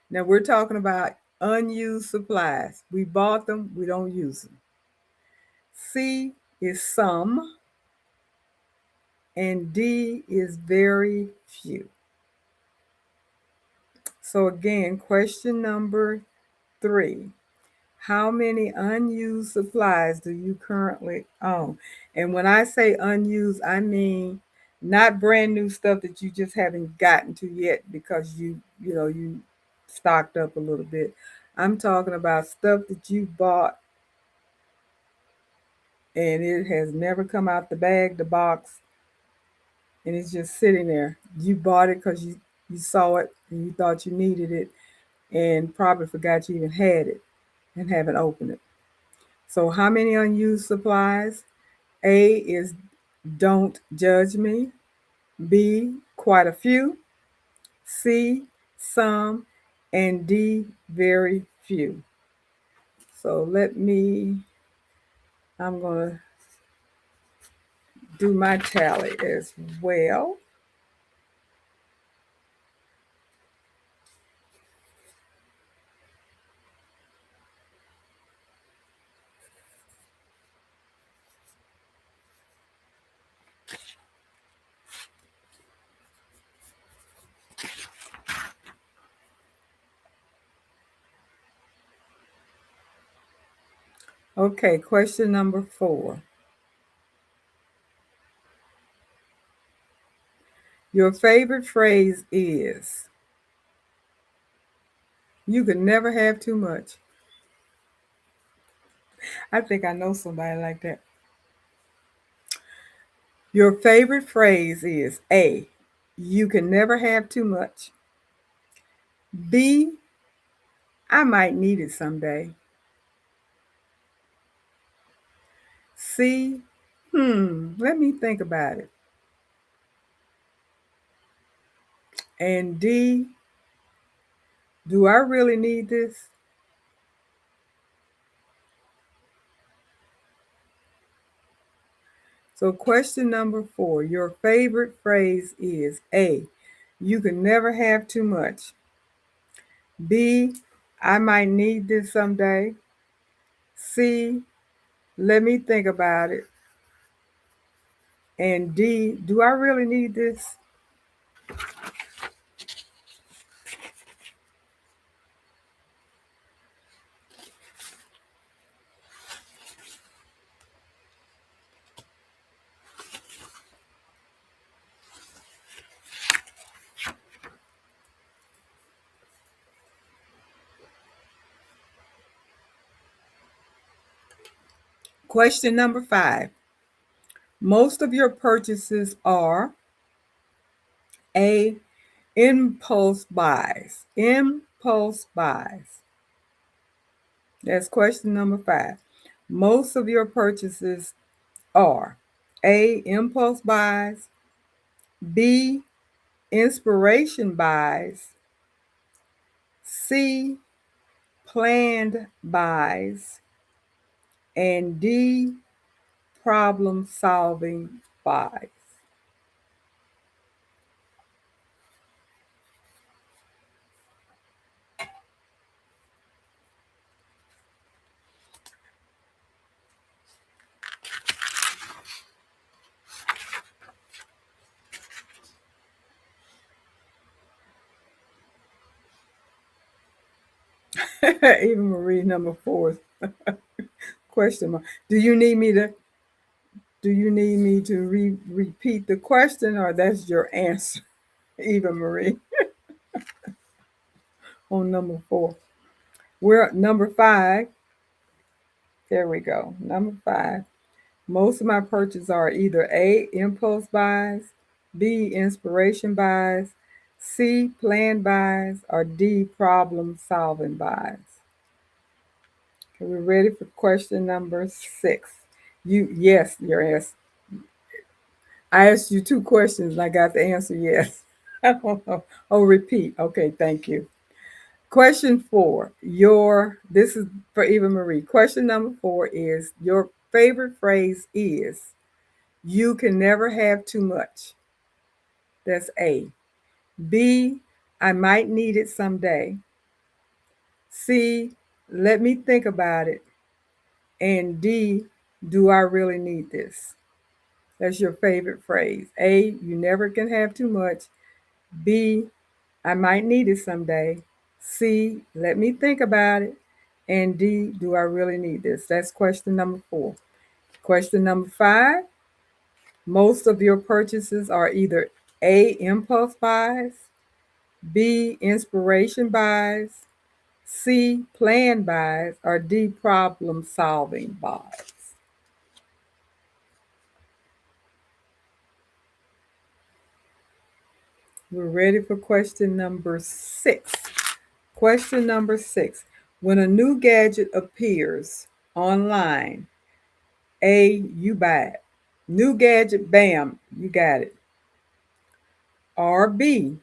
Now we're talking about unused supplies. We bought them, we don't use them. C is some, and D is very few. So again, question number 3. How many unused supplies do you currently own? And when I say unused, I mean not brand new stuff that you just haven't gotten to yet because you stocked up a little bit. I'm talking about stuff that you bought and it has never come out the bag, the box, and it's just sitting there. You bought it because you saw it and you thought you needed it and probably forgot you even had it and haven't opened it. So, how many unused supplies? A is don't judge me. B, quite a few. C, some. And D, very few. So, I'm going to do my tally as well. Okay, question number 4. Your favorite phrase is, you can never have too much. I think I know somebody like that. Your favorite phrase is A, you can never have too much. B, I might need it someday. C, let me think about it. And D, do I really need this? So, question number 4, your favorite phrase is A, you can never have too much. B, I might need this someday. C, let me think about it. And D, do I really need this? Question number 5. Most of your purchases are A, impulse buys. Impulse buys. That's question number 5. Most of your purchases are A, impulse buys. B, inspiration buys. C, planned buys. And D, problem solving buys. Even Marie number 4 question mark. Do you need me to repeat the question, or that's your answer? Eva Marie on number 4. We're at number 5. There we go. Number 5. Most of my purchases are either A, impulse buys, B, inspiration buys, C, planned buys, or D, problem solving buys. Okay, we're ready for question number 6. Yes, your answer. I asked you 2 questions and I got the answer yes. Oh, repeat. Okay, thank you. Question four. This is for Eva Marie. Question number four is your favorite phrase is you can never have too much. That's A. B. I might need it someday. C. Let me think about it. And D. Do I really need this? That's your favorite phrase. A. You never can have too much. B. I might need it someday. C. Let me think about it. And D. Do I really need this? That's question number four. Question number five. Most of your purchases are either A. Impulse buys, B. Inspiration buys, C. Plan buys, or D. Problem solving buys. We're ready for question number six. Question number six. When a new gadget appears online, A, you buy it. New gadget, bam, you got it. Or B,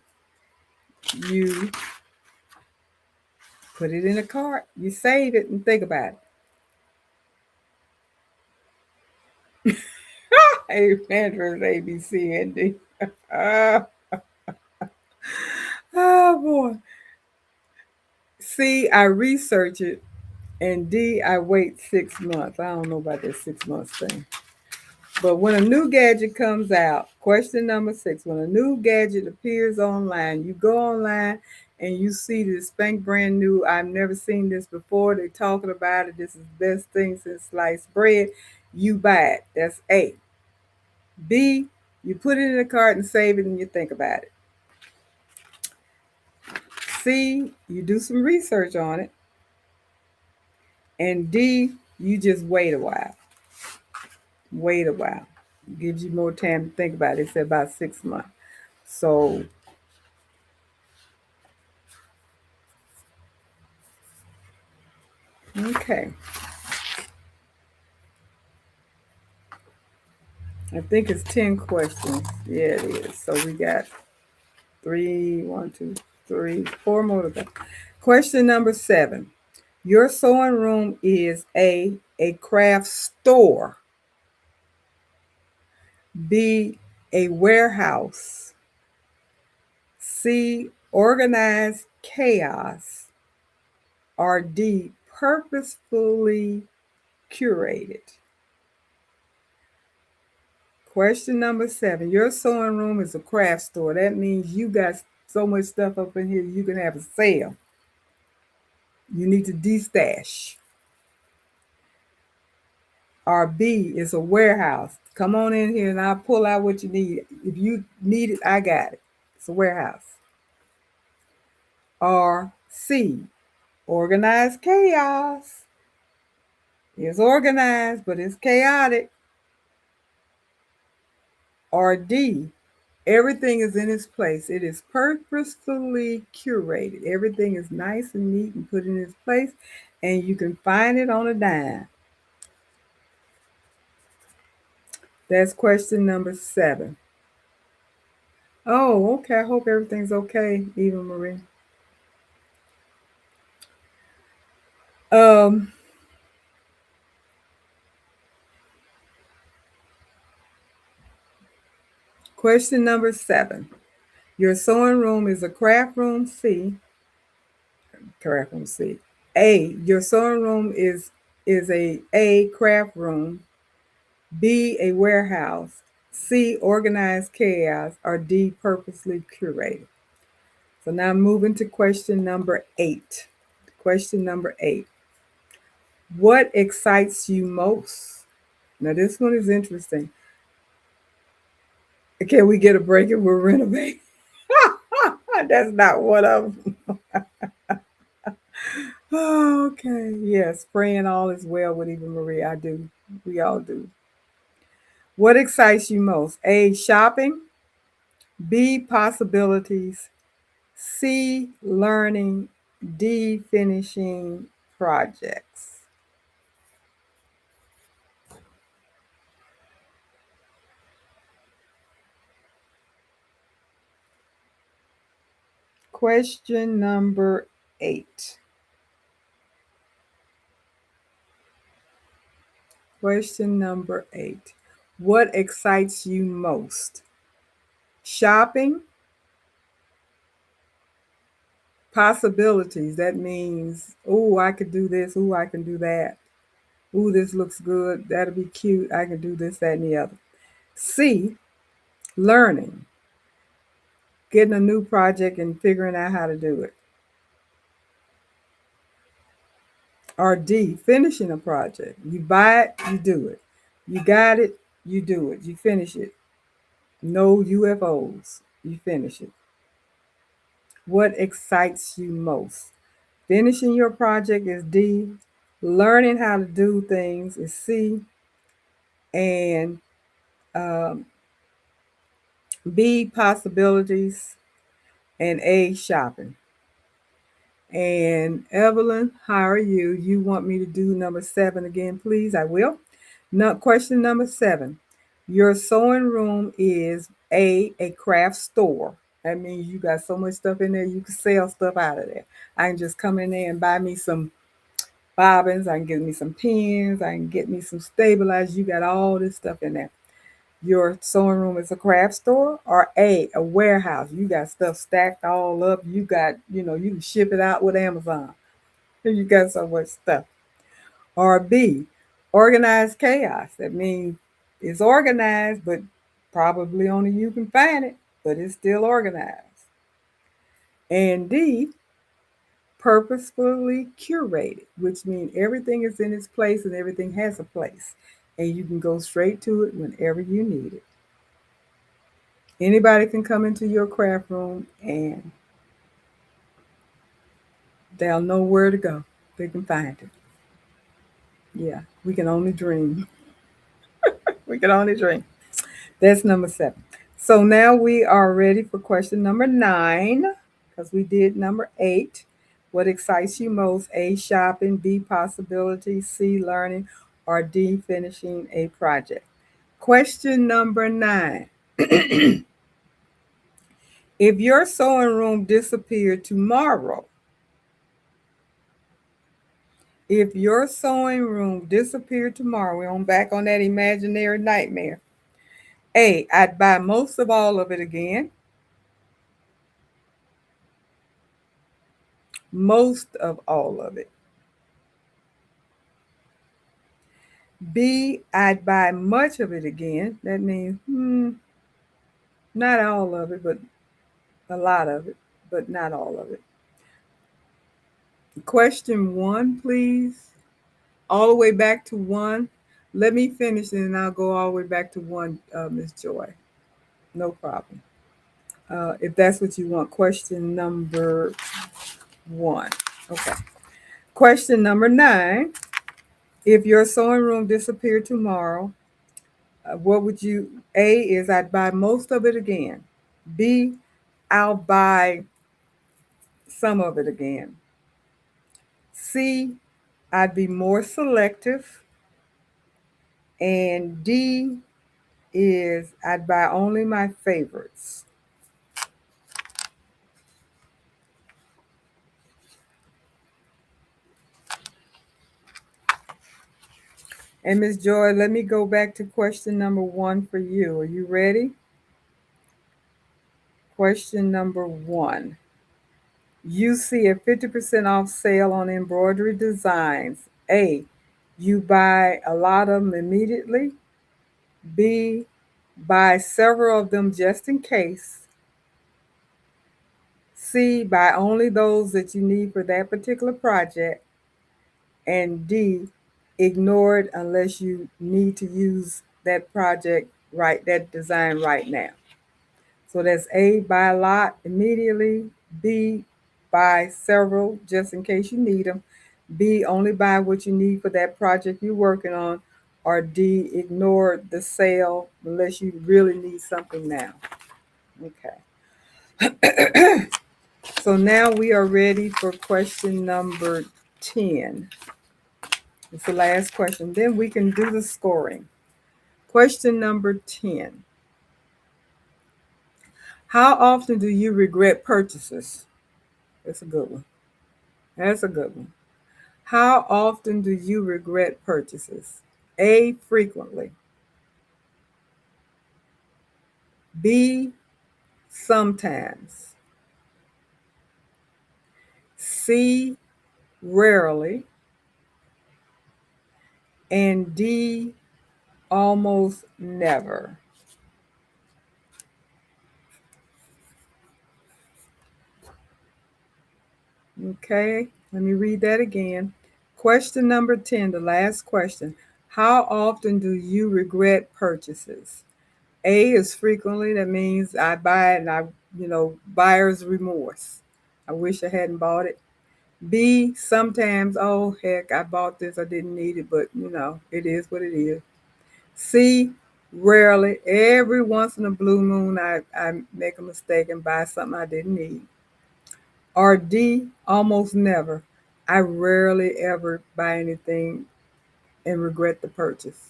you put it in a cart, you save it and think about it. Hey, Andrews, A, B, C, and D. Oh boy. C, I research it. And D, I wait 6 months. I don't know about that 6 months thing. But when a new gadget comes out, question number six, when a new gadget appears online, you go online and you see this spank brand new, I've never seen this before. They're talking about it. This is the best thing since sliced bread. You buy it. That's A. B, you put it in a cart and save it and you think about it. C, you do some research on it. And D, you just wait a while. Wait a while. Gives you more time to think about it. It's about 6 months. So, okay. I think it's 10 questions. Yeah, it is. So we got three, one, two, three, four more to go. Question number seven. Your sewing room is a craft store, B, a warehouse, C, organized chaos, or D, purposefully curated. Question number seven. Your sewing room is a craft store. That means you got so much stuff up in here you can have a sale. You need to destash. Or B is a warehouse. Come on in here and I'll pull out what you need. If you need it, I got it. It's a warehouse. Or C, organized chaos. It's organized, but it's chaotic. Or D, everything is in its place. It is purposefully curated. Everything is nice and neat and put in its place, and you can find it on a dime. That's question number seven. Oh, okay. I hope everything's okay, Eva Marie. Um, Question number seven. Your sewing room is a craft room C. Craft room C. A. Your sewing room is a craft room. B, a warehouse, C, organized chaos, or D, purposely curated. So now moving to question number eight. Question number eight. What excites you most? Now this one is interesting. Can we get a break if we're renovating? That's not one of them. Oh, okay. Yes, praying all is well with Eva Marie. I do. We all do. What excites you most? A, shopping. B, possibilities. C, learning. D, finishing projects. Question number 8. Question number 8. What excites you most? Shopping, possibilities. That means, oh, I could do this. Oh, I can do that. Oh, this looks good. That'll be cute. I can do this, that, and the other. C, learning, getting a new project and figuring out how to do it. Or D, finishing a project. You buy it, you do it. You got it, you do it. You finish it. No UFOs. You finish it. What excites you most? Finishing your project is D. Learning how to do things is C. And um, B, possibilities. And A, shopping. And Evelyn, how are you? You want me to do number 7 again, please? I will. Now, question number 7. Your sewing room is a craft store. That means you got so much stuff in there, you can sell stuff out of there. I can just come in there and buy me some bobbins. I can get me some pins. I can get me some stabilizers. You got all this stuff in there. Your sewing room is a craft store, or a warehouse. You got stuff stacked all up. You got, you can ship it out with Amazon. You got so much stuff. Or B, organized chaos. That means it's organized, but probably only you can find it, but it's still organized. And D, purposefully curated, which means everything is in its place and everything has a place. And you can go straight to it whenever you need it. Anybody can come into your craft room and they'll know where to go. They can find it. Yeah, we can only dream. We can only dream. That's number 7. So now we are ready for question number 9, because we did number 8. What excites you most? A, shopping. B, possibility. C, learning. Or D, finishing a project. Question number 9. If your sewing room disappeared tomorrow, if your sewing room disappeared tomorrow, we're on back on that imaginary nightmare. A, I'd buy most of all of it again. Most of all of it. B, I'd buy much of it again. That means not all of it, but a lot of it, but not all of it. Question 1, please. All the way back to 1. Let me finish and then I'll go all the way back to 1, Miss Joy. No problem. If that's what you want. Question number 1. Okay. Question number 9. If your sewing room disappeared tomorrow, what would you? A is I'd buy most of it again. B, I'll buy some of it again. C, I'd be more selective. And D is I'd buy only my favorites. And Miss Joy, let me go back to question number 1 for you. Are you ready? Question number 1. You see a 50% off sale on embroidery designs. A, you buy a lot of them immediately. B, buy several of them just in case. C, buy only those that you need for that particular project. And D, ignore it unless you need to use that project that design right now. So that's A, buy a lot immediately. B, buy several just in case you need them. B, only buy what you need for that project you're working on. Or D, ignore the sale unless you really need something now. Okay. So now we are ready for question number 10. It's the last question. Then we can do the scoring. Question number 10. How often do you regret purchases? That's a good one. That's a good one. How often do you regret purchases? A, frequently. B, sometimes. C, rarely. And D, almost never. Okay, let me read that again. Question number 10, the last question. How often do you regret purchases? A is frequently, that means I buy it and buyer's remorse. I wish I hadn't bought it. B, sometimes, oh heck, I bought this, I didn't need it, but it is what it is. C, rarely, every once in a blue moon, I make a mistake and buy something I didn't need. Or D, almost never. I rarely ever buy anything and regret the purchase.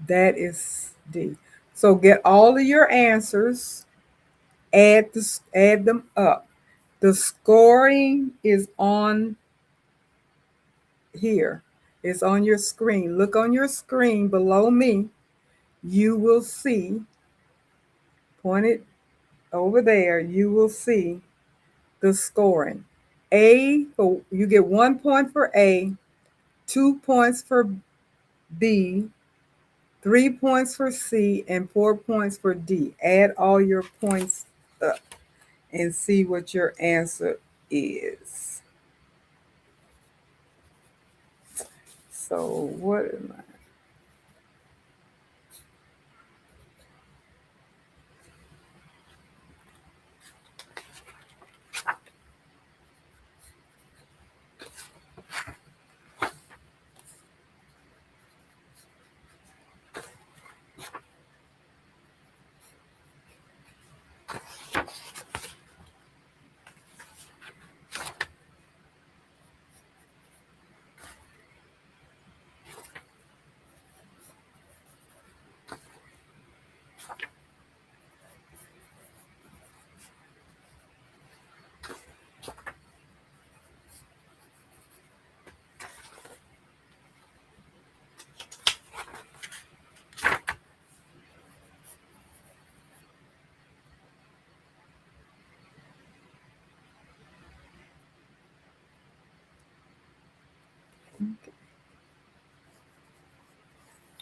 That is D. So get all of your answers, add them up. The scoring is on here. It's on your screen. Look on your screen below me. You will see, point it over there, you will see the scoring. You get 1 point for A, 2 points for B, 3 points for C, and 4 points for D. Add all your points up and see what your answer is. So, what am I?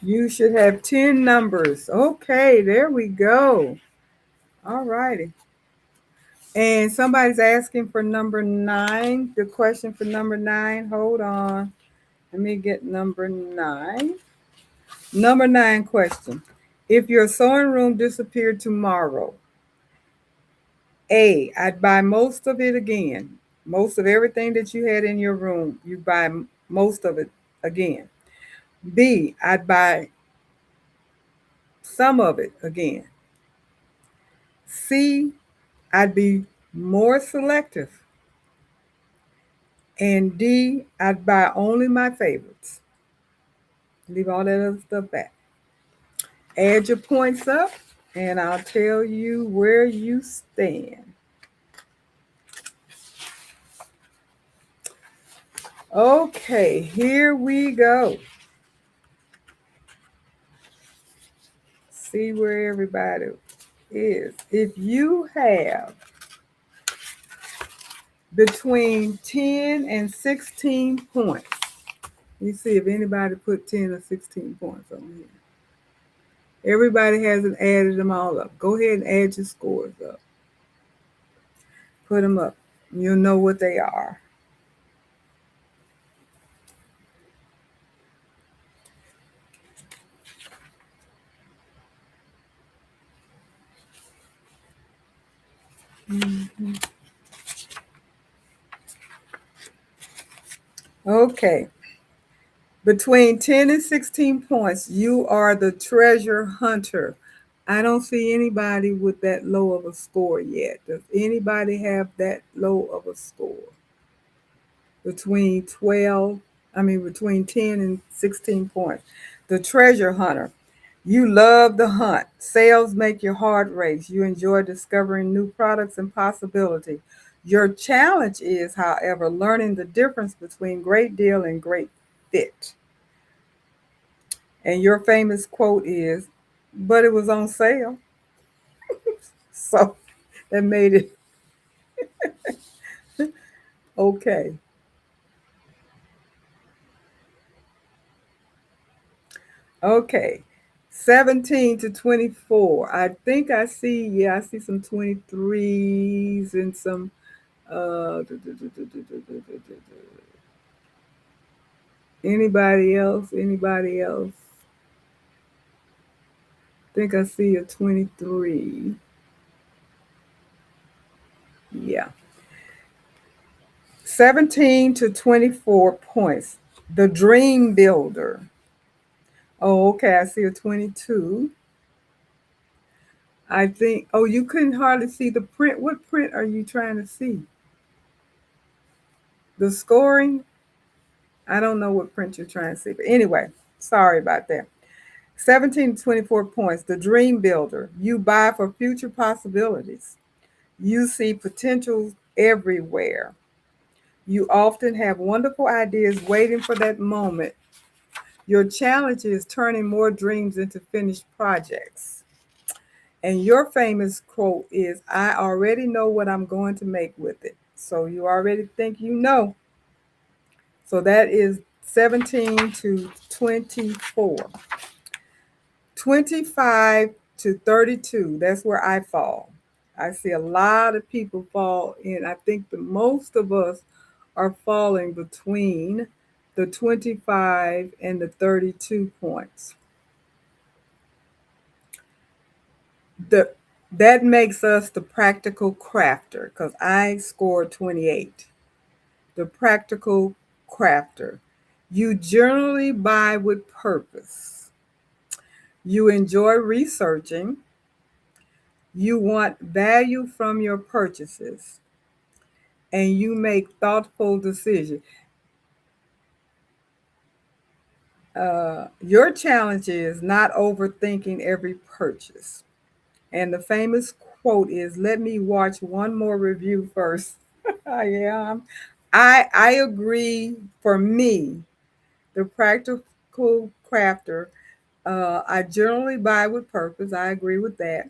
You should have 10 numbers. Okay, there we go. All righty. And somebody's asking for number 9. The question for number 9. Hold on. Let me get number 9. Number 9 question. If your sewing room disappeared tomorrow, A, I'd buy most of it again. Most of everything that you had in your room, you buy most of it again. B, I'd buy some of it again. C, I'd be more selective. And D, I'd buy only my favorites. Leave all that other stuff back. Add your points up, and I'll tell you where you stand. Okay, here we go. See where everybody is. If you have between 10 and 16 points, let me see if anybody put 10 or 16 points on here. Everybody hasn't added them all up. Go ahead and add your scores up. Put them up. You'll know what they are. Mm-hmm. Okay. Between 10 and 16 points, you are the treasure hunter. I don't see anybody with that low of a score yet. Does anybody have that low of a score? Between 10 and 16 points. The treasure hunter. You love the hunt. Sales make your heart race. You enjoy discovering new products and possibility. Your challenge is, however, learning the difference between great deal and great fit. And your famous quote is, but it was on sale. So that made it okay. Okay. 17 to 24. I think I see, yeah, I see some 23s and some anybody else? Anybody else? Think I see a 23. Yeah. 17 to 24 points. The Dream Builder. Oh, okay. I see a 22. I think, oh, you couldn't hardly see the print. What print are you trying to see? The scoring? I don't know what print you're trying to see. But anyway, sorry about that. 17 to 24 points. The Dream Builder. You buy for future possibilities. You see potentials everywhere. You often have wonderful ideas waiting for that moment. Your challenge is turning more dreams into finished projects. And your famous quote is, I already know what I'm going to make with it. So you already think you know. So that is 17 to 24. 25 to 32, that's where I fall. I see a lot of people fall in. I think the most of us are falling between the 25 and the 32 points. The that makes us the practical crafter because I scored 28. The practical crafter. You generally buy with purpose. You enjoy researching. You want value from your purchases and you make thoughtful decisions. Your challenge is not overthinking every purchase. And the famous quote is, let me watch one more review first. Yeah, I agree. For me, the practical crafter, I generally buy with purpose. I agree with that.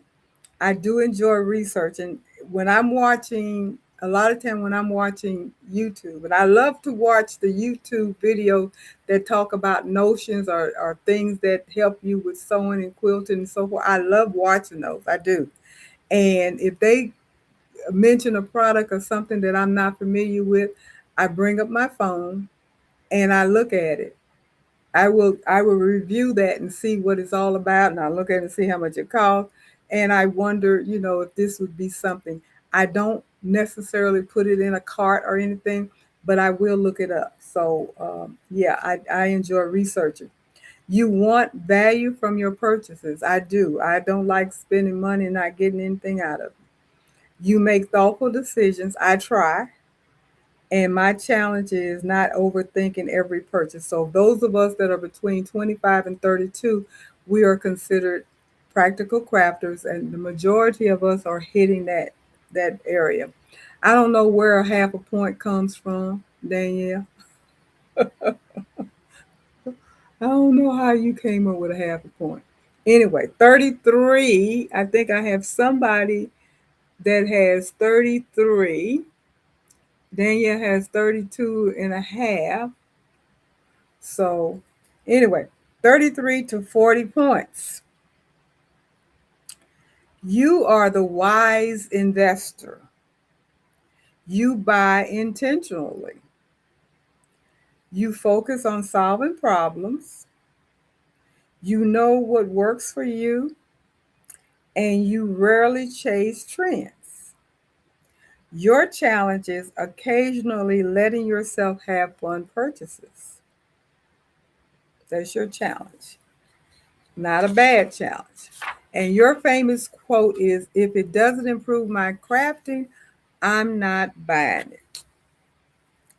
I do enjoy research, and when I'm watching, a lot of time when I'm watching YouTube, and I love to watch the YouTube videos that talk about notions or things that help you with sewing and quilting and so forth. I love watching those. I do. And if they mention a product or something that I'm not familiar with, I bring up my phone and I look at it. I will review that and see what it's all about, and I look at it and see how much it costs, and I wonder, if this would be something. I don't necessarily put it in a cart or anything, but I will look it up. So yeah, I enjoy researching. You want value from your purchases. I do. I don't like spending money and not getting anything out of it. You make thoughtful decisions. I try. And my challenge is not overthinking every purchase. So those of us that are between 25 and 32, we are considered practical crafters, and the majority of us are hitting that area. I don't know where a half a point comes from, Danielle. I don't know how you came up with a half a point. Anyway, 33. I think I have somebody that has 33. Danielle has 32 and a half. So, anyway, 33 to 40 points. You are the wise investor. You buy intentionally. You focus on solving problems. You know what works for you, and you rarely chase trends. Your challenge is occasionally letting yourself have fun purchases. That's your challenge. Not a bad challenge. And your famous quote is, if it doesn't improve my crafting, I'm not buying it.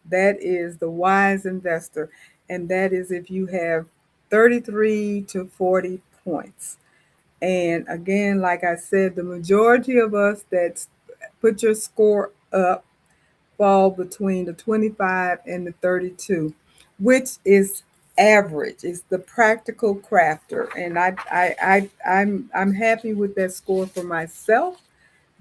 That is the wise investor. And that is if you have 33 to 40 points. And again, like I said, the majority of us that put your score up fall between the 25 and the 32, which is average. It's the practical crafter, and I'm happy with that score for myself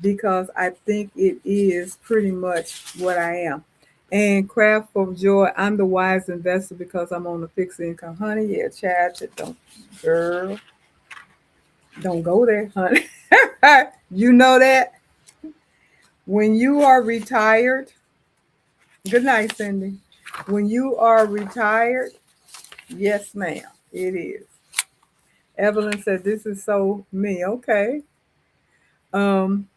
because I think it is pretty much what I am. And craft for joy, I'm the wise investor because I'm on the fixed income, honey. Yeah, child, don't, girl, don't go there, honey. You know that when you are retired. Good night, Cindy. When you are retired, yes, ma'am, it is. Evelyn said, "This is so me." Okay. Um,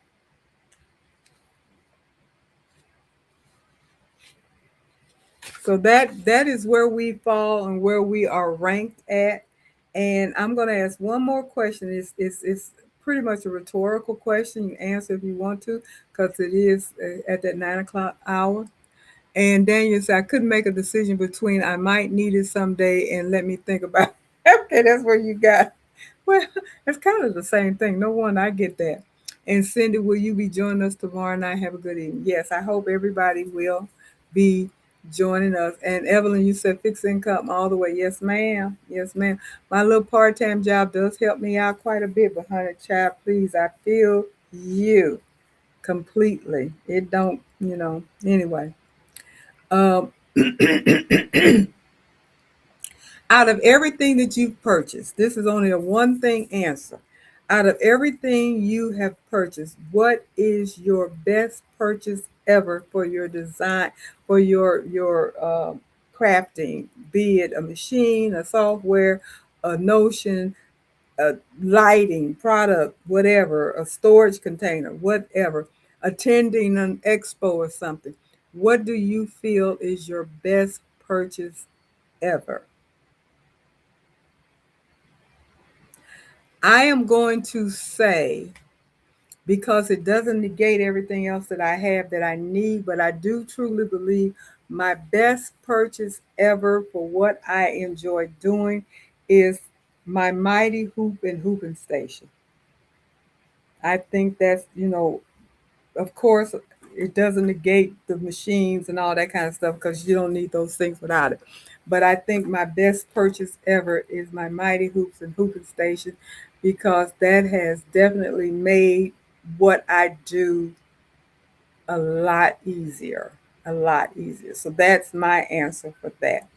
so that is where we fall and where we are ranked at. And I'm going to ask one more question. It's pretty much a rhetorical question. You answer if you want to, because it is at that 9 o'clock hour. And Daniel said, I couldn't make a decision between I might need it someday and let me think about it. Okay, that's where you got. Well, it's kind of the same thing. No one, I get that. And Cindy, will you be joining us tomorrow night? Have a good evening. Yes, I hope everybody will be joining us. And Evelyn, you said fixed income all the way. Yes, ma'am. Yes, ma'am. My little part-time job does help me out quite a bit, but honey, child, please, I feel you completely. It don't, anyway. Um, Out of everything that you've purchased, this is only a one thing answer. Out of everything you have purchased, what is your best purchase ever for your design, for your crafting? Be it a machine, a software, a notion, a lighting product, whatever, a storage container, whatever, attending an expo or something. What do you feel is your best purchase ever? I am going to say, because it doesn't negate everything else that I have that I need, but I do truly believe my best purchase ever for what I enjoy doing is my mighty hoop and hooping station. I think that's, of course, it doesn't negate the machines and all that kind of stuff because you don't need those things without it. But I think my best purchase ever is my Mighty Hoops and Hooping Station because that has definitely made what I do a lot easier, a lot easier. So that's my answer for that.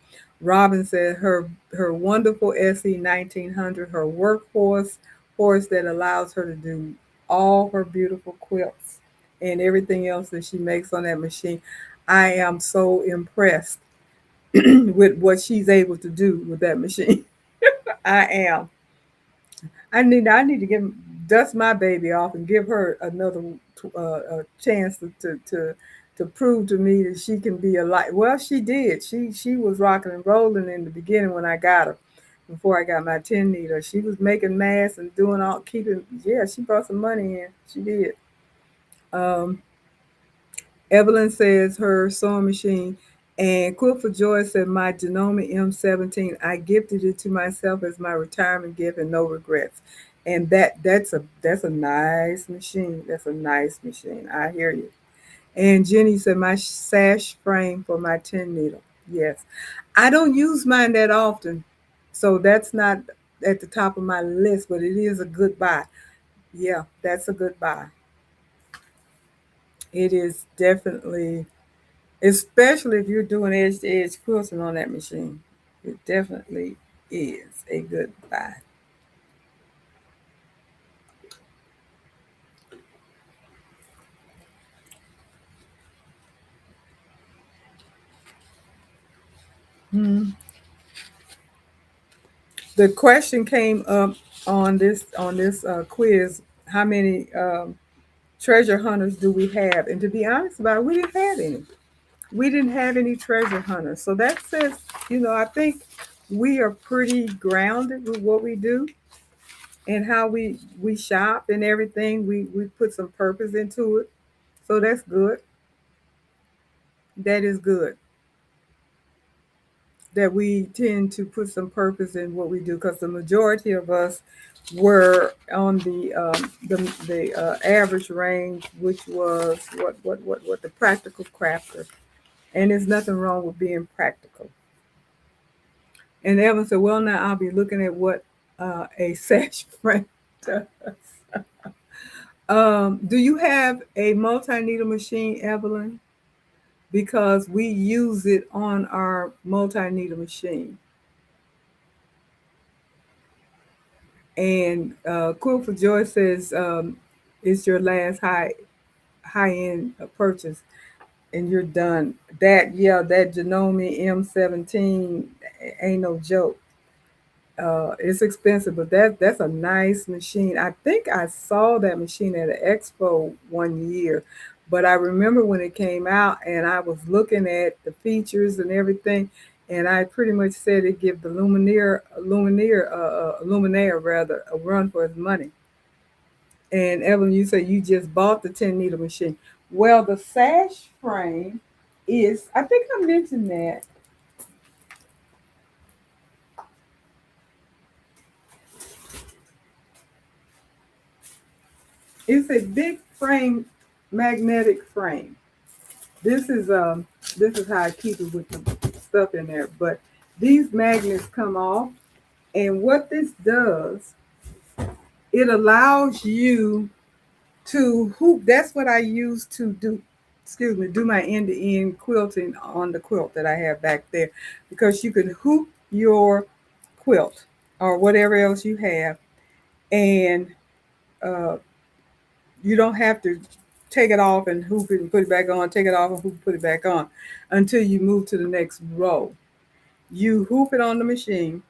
Robin said her wonderful SE 1900, her workhorse horse that allows her to do all her beautiful quilts and everything else that she makes on that machine. I am so impressed with what she's able to do with that machine. I am. I need to give dust my baby off and give her another chance to prove to me that she can be a light. Well, she did. She was rocking and rolling in the beginning when I got her. Before I got my 10 needle, she was making masks and doing all keeping. Yeah, she brought some money in. She did. Um, Evelyn says her sewing machine. And Quilt for Joy said, my Genome M17, I gifted it to myself as my retirement gift and no regrets. And that's a nice machine. That's a nice machine. I hear you. And Jenny said, my sash frame for my 10 needle. Yes. I don't use mine that often. So that's not at the top of my list, but it is a good buy. Yeah, that's a good buy. It is definitely, especially if you're doing edge to edge quilting on that machine. It definitely is a good buy. Hmm. The question came up on this quiz. How many treasure hunters do we have? And to be honest about it, we didn't have any. We didn't have any treasure hunters. So that says, I think we are pretty grounded with what we do and how we shop and everything. We put some purpose into it. So that's good. That is good. that we tend to put some purpose in what we do, because the majority of us were on the average range, which was what the practical crafter. And there's nothing wrong with being practical. And Evan said, "Well, now I'll be looking at what a sash frame does." Do you have a multi needle machine, Evelyn? Because we use it on our multi needle machine. And Quill for Joy says, it's your last high end purchase, and you're done. That Janome M17 ain't no joke. It's expensive, but that's a nice machine. I think I saw that machine at an expo one year, but I remember when it came out, and I was looking at the features and everything, and I pretty much said it give the Luminaire rather a run for his money. And Evelyn, you said you just bought the 10 needle machine. Well, the sash frame is, I think I mentioned that. It's a big frame, magnetic frame. This is um this is how I keep it with the stuff in there. But these magnets come off, and what this does, it allows you to hoop. That's what I use to do my end to end quilting on the quilt that I have back there, because you can hoop your quilt or whatever else you have, and uh, you don't have to take it off and hoop it and put it back on, take it off and hoop, put it back on until you move to the next row. You hoop it on the machine,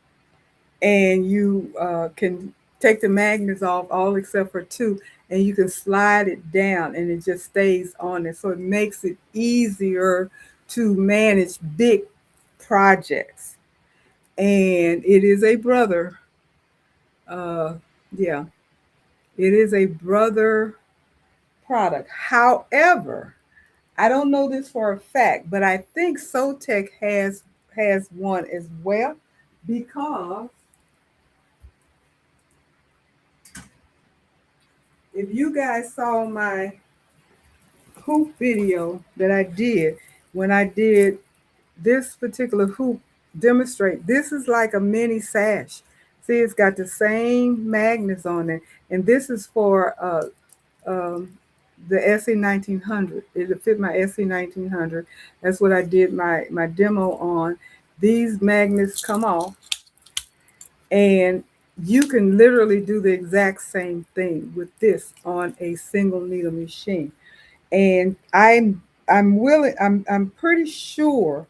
and you can take the magnets off, all except for two, and you can slide it down, and it just stays on it. So it makes it easier to manage big projects. And it is a brother. Uh, yeah, it is a brother product. However, I don't know this for a fact, but I think Sotec has one as well, because if you guys saw my hoop video that I did when I did this particular hoop demonstrate, this is like a mini sash. See, it's got the same magnets on it, and this is for um, the SE 1900. It'll fit my SE 1900. That's what I did my demo on. These magnets come off, and you can literally do the exact same thing with this on a single needle machine. And I'm pretty sure,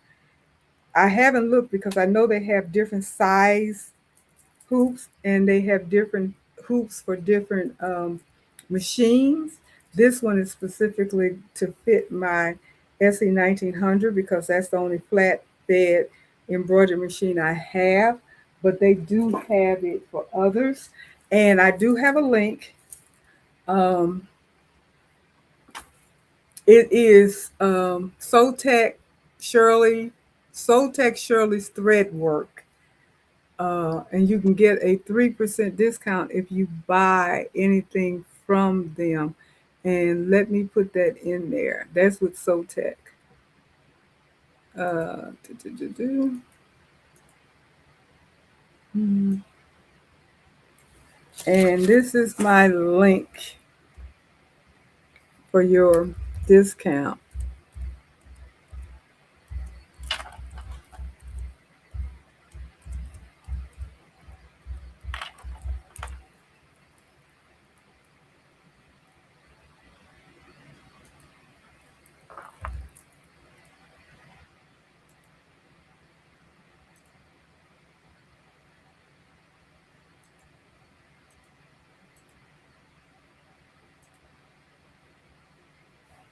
I haven't looked because I know they have different size hoops, and they have different hoops for different machines. This one is specifically to fit my SE 1900, because that's the only flat bed embroidery machine I have, but they do have it for others. And I do have a link. Um, it is Shirley, Sotec Shirley's thread work. And you can get a 3% discount if you buy anything from them. And let me put that in there. That's with Sotec. Uh, do, do, do, do. Hmm. And this is my link for your discount.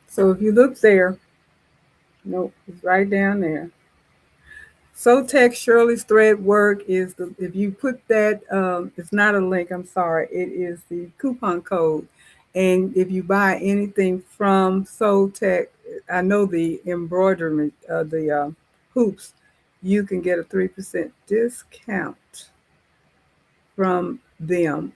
So if you look there, nope, it's right down there. Sotec Shirley's thread work is the, if you put that, it's not a link, I'm sorry, it is the coupon code. And if you buy anything from Sotec, I know the embroidery, the hoops you can get a 3% discount from them.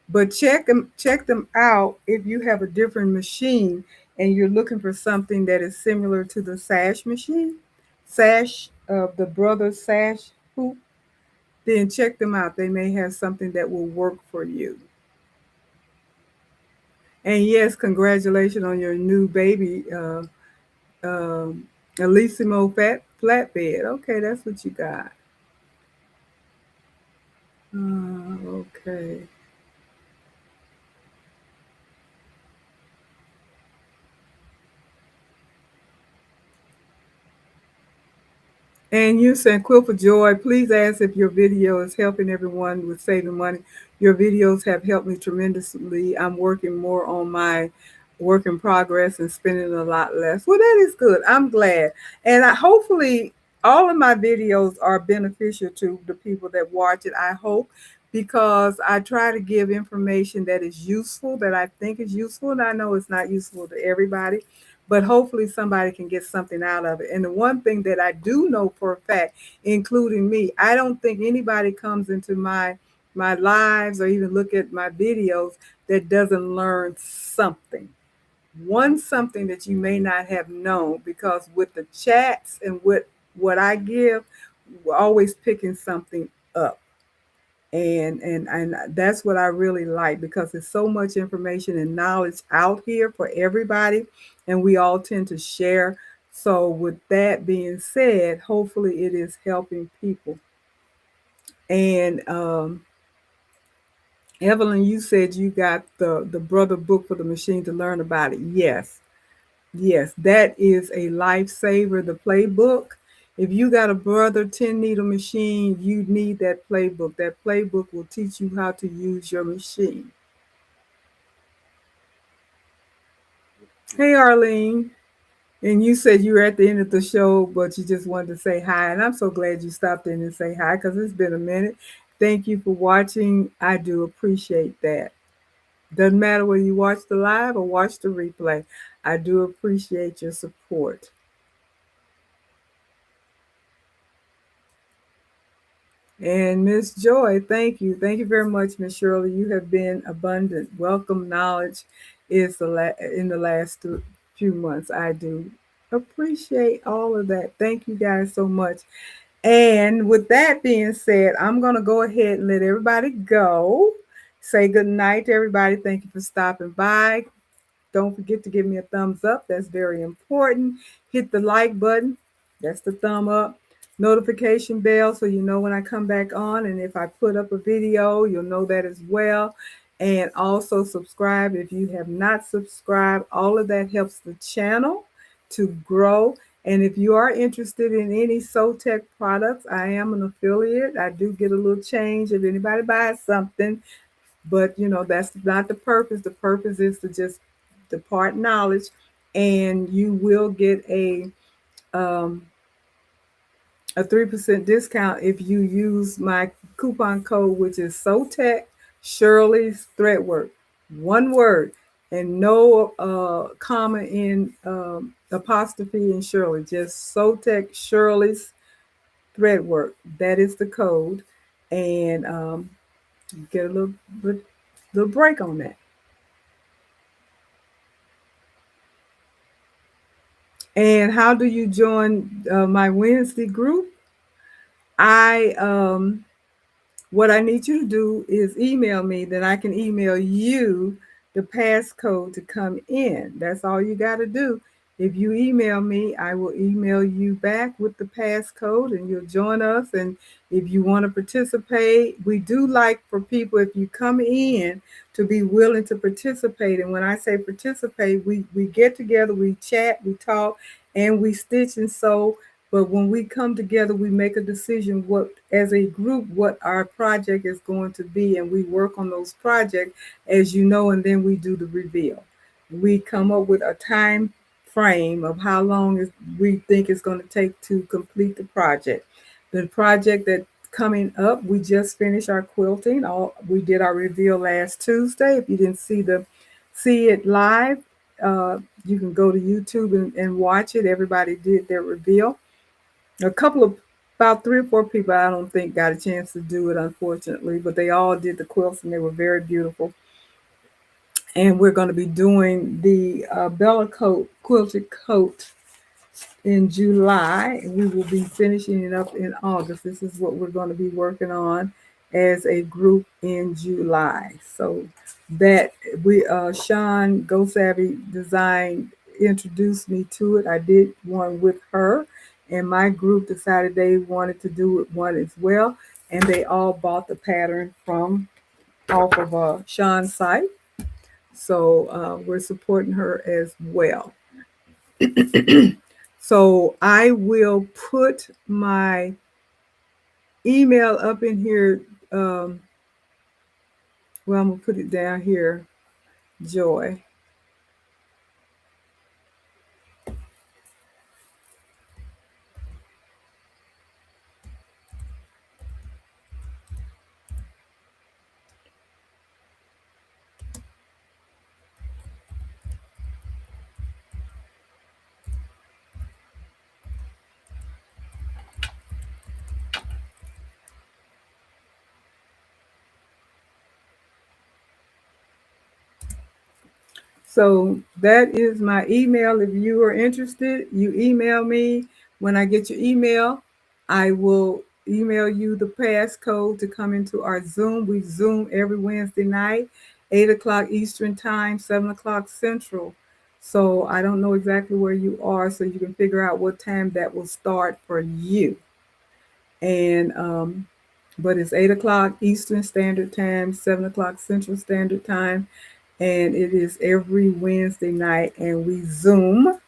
But check them out if you have a different machine and you're looking for something that is similar to the sash machine, sash the Brothers Sash hoop. Then check them out. They may have something that will work for you. And yes, congratulations on your new baby, um, Elissimo flatbed. Okay, that's what you got. Okay. And you said, Quill for Joy, please ask if your video is helping everyone with saving money. Your videos have helped me tremendously. I'm working more on my work in progress and spending a lot less. Well, that is good. I'm glad. And hopefully, all of my videos are beneficial to the people that watch it. I hope, because I try to give information that is useful, that I think is useful. And I know it's not useful to everybody, but hopefully somebody can get something out of it. And the one thing that I do know for a fact, including me, I don't think anybody comes into my lives or even look at my videos that doesn't learn something. One something that you may not have known, because with the chats and with what I give, we're always picking something up. And that's what I really like, because there's so much information and knowledge out here for everybody, and we all tend to share. So with that being said, hopefully it is helping people. And Evelyn, you said you got the brother book for the machine to learn about it. Yes, yes, that is a lifesaver, the playbook. If you got a brother 10 needle machine, you need that playbook. That playbook will teach you how to use your machine. Hey, Arlene. And you said you were at the end of the show, but you just wanted to say hi. And I'm so glad you stopped in and say hi, because it's been a minute. Thank you for watching. I do appreciate that. Doesn't matter whether you watch the live or watch the replay. I do appreciate your support. And Miss Joy, thank you. Thank you very much, Miss Shirley. You have been abundant. Welcome knowledge is in the last few months. I do appreciate all of that. Thank you guys so much. And with that being said, I'm going to go ahead and let everybody go. Say good night to everybody. Thank you for stopping by. Don't forget to give me a thumbs up. That's very important. Hit the like button. That's the thumb up. Notification bell so you know when I come back on. And if I put up a video, you'll know that as well. And also subscribe if you have not subscribed. All of that helps the channel to grow. And if you are interested in any SoTech products, I am an affiliate. I do get a little change if anybody buys something. But that's not the purpose. The purpose is to just depart knowledge, and you will get um, a 3% discount if you use my coupon code, which is SoTech Shirley's Threadwork. One word, and no comma in apostrophe in Shirley. Just SoTech Shirley's Threadwork. That is the code, and get a little break on that. And how do you join my Wednesday group? I What I need you to do is email me, then I can email you the passcode to come in. That's all you got to do. If you email me, I will email you back with the passcode and you'll join us. And if you want to participate, we do like for people, if you come in, to be willing to participate. And when I say participate, we get together, we chat, we talk, and we stitch and sew. But when we come together, we make a decision what, as a group, what our project is going to be, and we work on those projects, as you know, and then we do the reveal. We come up with a time frame of how long we think it's going to take to complete the project. The project that coming up, we just finished our quilting. We did our reveal last Tuesday. If you didn't see it live, you can go to YouTube and watch it. Everybody did their reveal. A couple of about 3 or 4 people I don't think got a chance to do it, unfortunately, but they all did the quilts and they were very beautiful. And we're going to be doing the Bella coat, quilted coat in July. And we will be finishing it up in August. This is what we're going to be working on as a group in July. So that Sean Go Savvy Design introduced me to it. I did one with her, and my group decided they wanted to do it one as well. And they all bought the pattern from off of Sean's site. So we're supporting her as well. So I will put my email up in here. Well, I'm going to put it down here, Joy. So that is my email. If you are interested, you email me. When I get your email, I will email you the passcode to come into our Zoom. We Zoom every Wednesday night, 8 o'clock Eastern Time, 7 o'clock Central. So I don't know exactly where you are, so you can figure out what time that will start for you. And but it's 8 o'clock Eastern Standard Time, 7 o'clock Central Standard Time, and it is every Wednesday night, and we Zoom.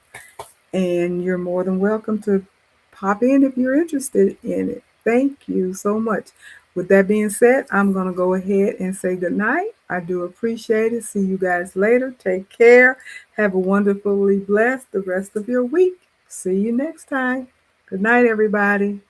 And you're more than welcome to pop in if you're interested in it. Thank you so much. With that being said, I'm going to go ahead and say good night. I do appreciate it. See you guys later. Take care. Have a wonderfully blessed the rest of your week. See you next time. Good night, everybody.